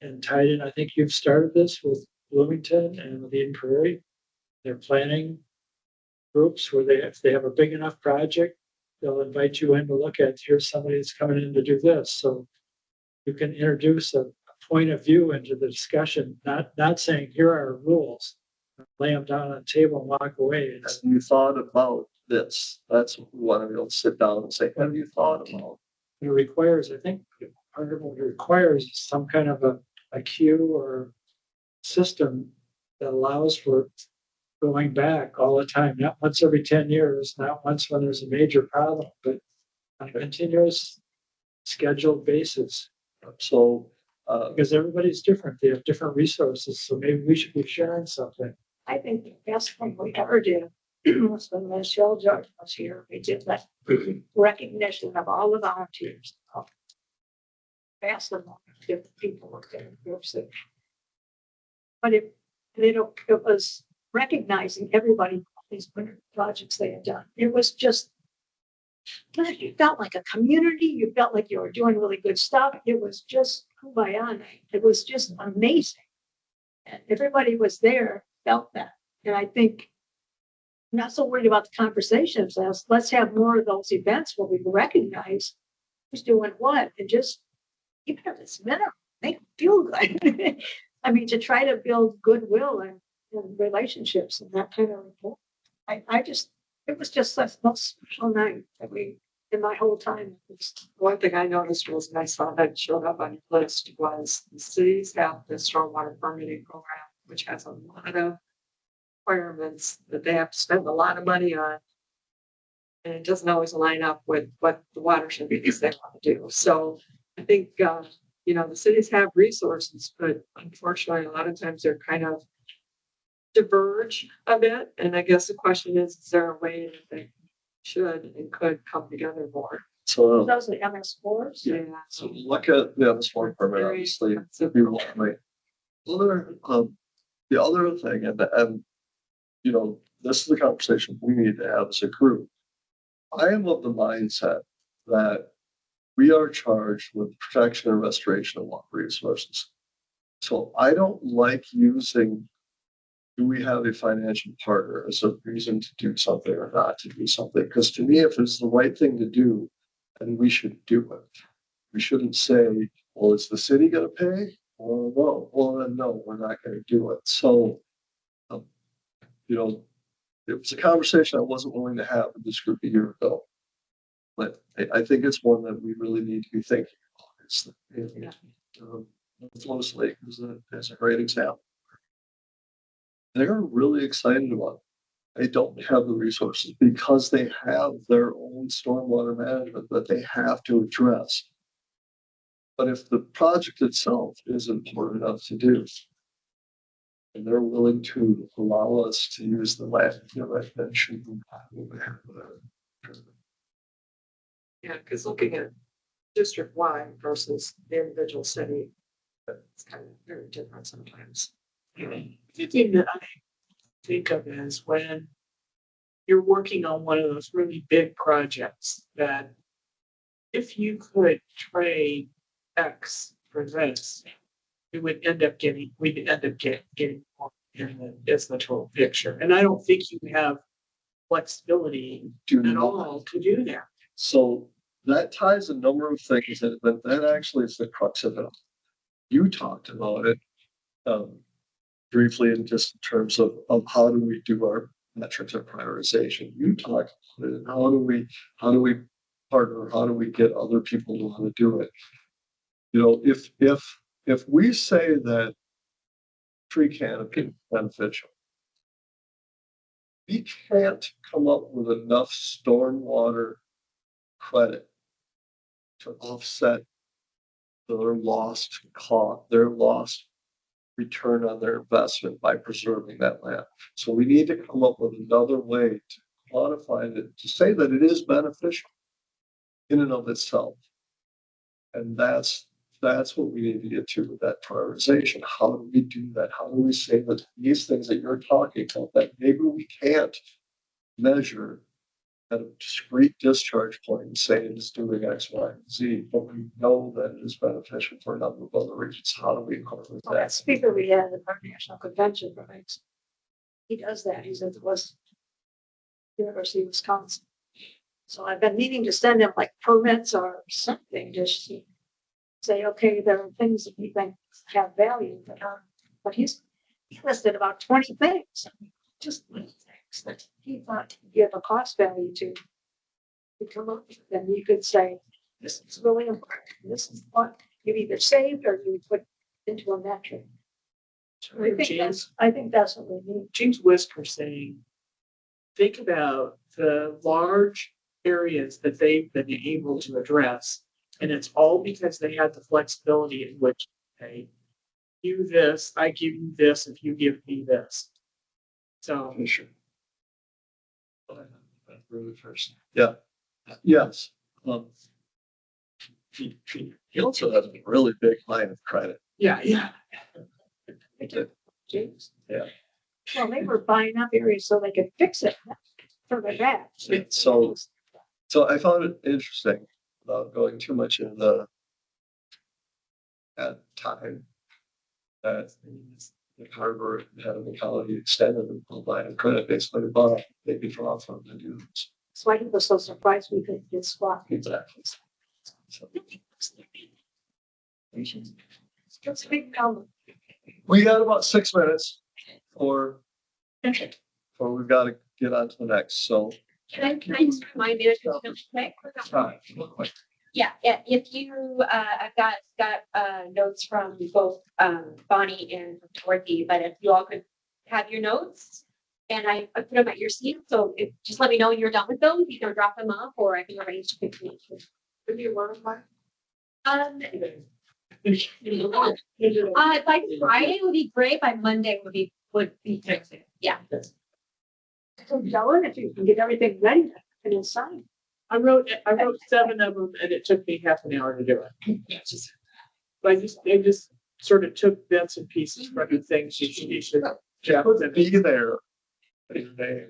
And tied in, I think you've started this with Bloomington and with Eden Prairie. They're planning groups where if they have a big enough project, they'll invite you in to look at, here's somebody that's coming in to do this. So you can introduce a point of view into the discussion, not saying, here are our rules, lay them down on the table and walk away. Have you thought about this? That's what we want to be able to sit down and say, have you thought about? It requires, I think, part of what it requires is some kind of a queue or system that allows for going back all the time, not once every 10 years, not once when there's a major problem, but on a continuous scheduled basis. So, Because everybody's different. They have different resources. So maybe we should be sharing something. I think the best thing we ever did was when Michelle George was here. We did that recognition of all the volunteers. Fast enough if the people were there. But it was recognizing everybody, these projects they had done. It was just, you felt like a community. You felt like you were doing really good stuff. It was just kumbaya night. It was just amazing. And everybody was there, felt that. And I think I'm not so worried about the conversations. Let's have more of those events where we recognize who's doing what, and just, even if it's minimal, make them feel good. I mean, to try to build goodwill and relationships and that kind of report. It was just the most special night that in my whole time. One thing I noticed was, and I saw that showed up on your list, was the cities have the stormwater permitting program, which has a lot of requirements that they have to spend a lot of money on. And it doesn't always line up with what the watershed because they want to do. So I think, the cities have resources, but unfortunately, a lot of times they're kind of diverge a bit. And I guess the question is there a way that they should and could come together more? so, Those are the MS4s. Yeah. so look at the sport permit, obviously. If you want, right? The other thing, and this is the conversation we need to have as a group. I am of the mindset that we are charged with protection and restoration of water resources. So I don't like using, do we have a financial partner as a reason to do something or not to do something? Because to me, if it's the right thing to do, then we should do it. We shouldn't say, well, is the city going to pay? Well, no. Well, then no, we're not going to do it. So, it was a conversation I wasn't willing to have with this group a year ago. But I think it's one that we really need to be thinking about. Flows Lake is a great example. They're really excited about it. They don't have the resources because they have their own stormwater management that they have to address. But if the project itself is important enough to do, and they're willing to allow us to use the land, then shouldn't Yeah, because looking at district wide versus the individual city, it's kind of very different sometimes. The thing that I think of is when you're working on one of those really big projects that if you could trade X for this, we'd end up getting more in is the total picture. And I don't think you have flexibility Do at not. all to do that. So that ties a number of things that actually is the crux of it. You talked about it briefly in just in terms of how do we do our metrics of prioritization. You talked about it. How do we partner? How do we get other people to want to do it? You know, if we say that tree canopy is beneficial, we can't come up with enough stormwater credit to offset their lost cost, their lost return on their investment by preserving that land. So we need to come up with another way to quantify it, to say that it is beneficial in and of itself. And that's what we need to get to with that prioritization. How do we do that? How do we say that these things that you're talking about that maybe we can't measure at a discrete discharge point and say it is doing X, Y, and Z, but we know that it is beneficial for a number of other regions. How do we incorporate Well, that that? speaker we had at our national convention, right? He does that. He's at the University of Wisconsin. So I've been needing to send him like permits or something, just to say, okay, there are things that we think have value, but he listed about 20 things, just little things that he thought you have a cost value to come up with. And you could say, this is really important. This is what you either saved or you put into a metric. I think that's what we need. James Whisker saying, think about the large areas that they've been able to address. And it's all because they had the flexibility in which they do this, I give you this, if you give me this. So Sure. Really first. Yeah. Yes. He also has a really big line of credit. yeah. James. Yeah. Well, they were buying up areas so they could fix it further back. So I found it interesting, without going too much into that time, that the harbor had an ecology extended the line of credit basically above they could draw from the dunes. That's why he was so surprised we could get squat. Exactly. So It's a big number. we got about 6 minutes or we've got to get on to the next. So Can I just remind management real quick? real quick. Yeah, if you, I've got notes from both Bonnie and Dorothy, but if you all could have your notes and I put them at your seat, so just let me know when you're done with those, either drop them off or I can arrange to pick them up. Would you want to buy? By Friday would be great, by Monday would be perfect. Yeah. So Dylan, if you can get everything ready and inside. I wrote 7 of them and it took me half an hour to do it. But I just sort of took bits and pieces from the things you should. Jeff, be there. Your name.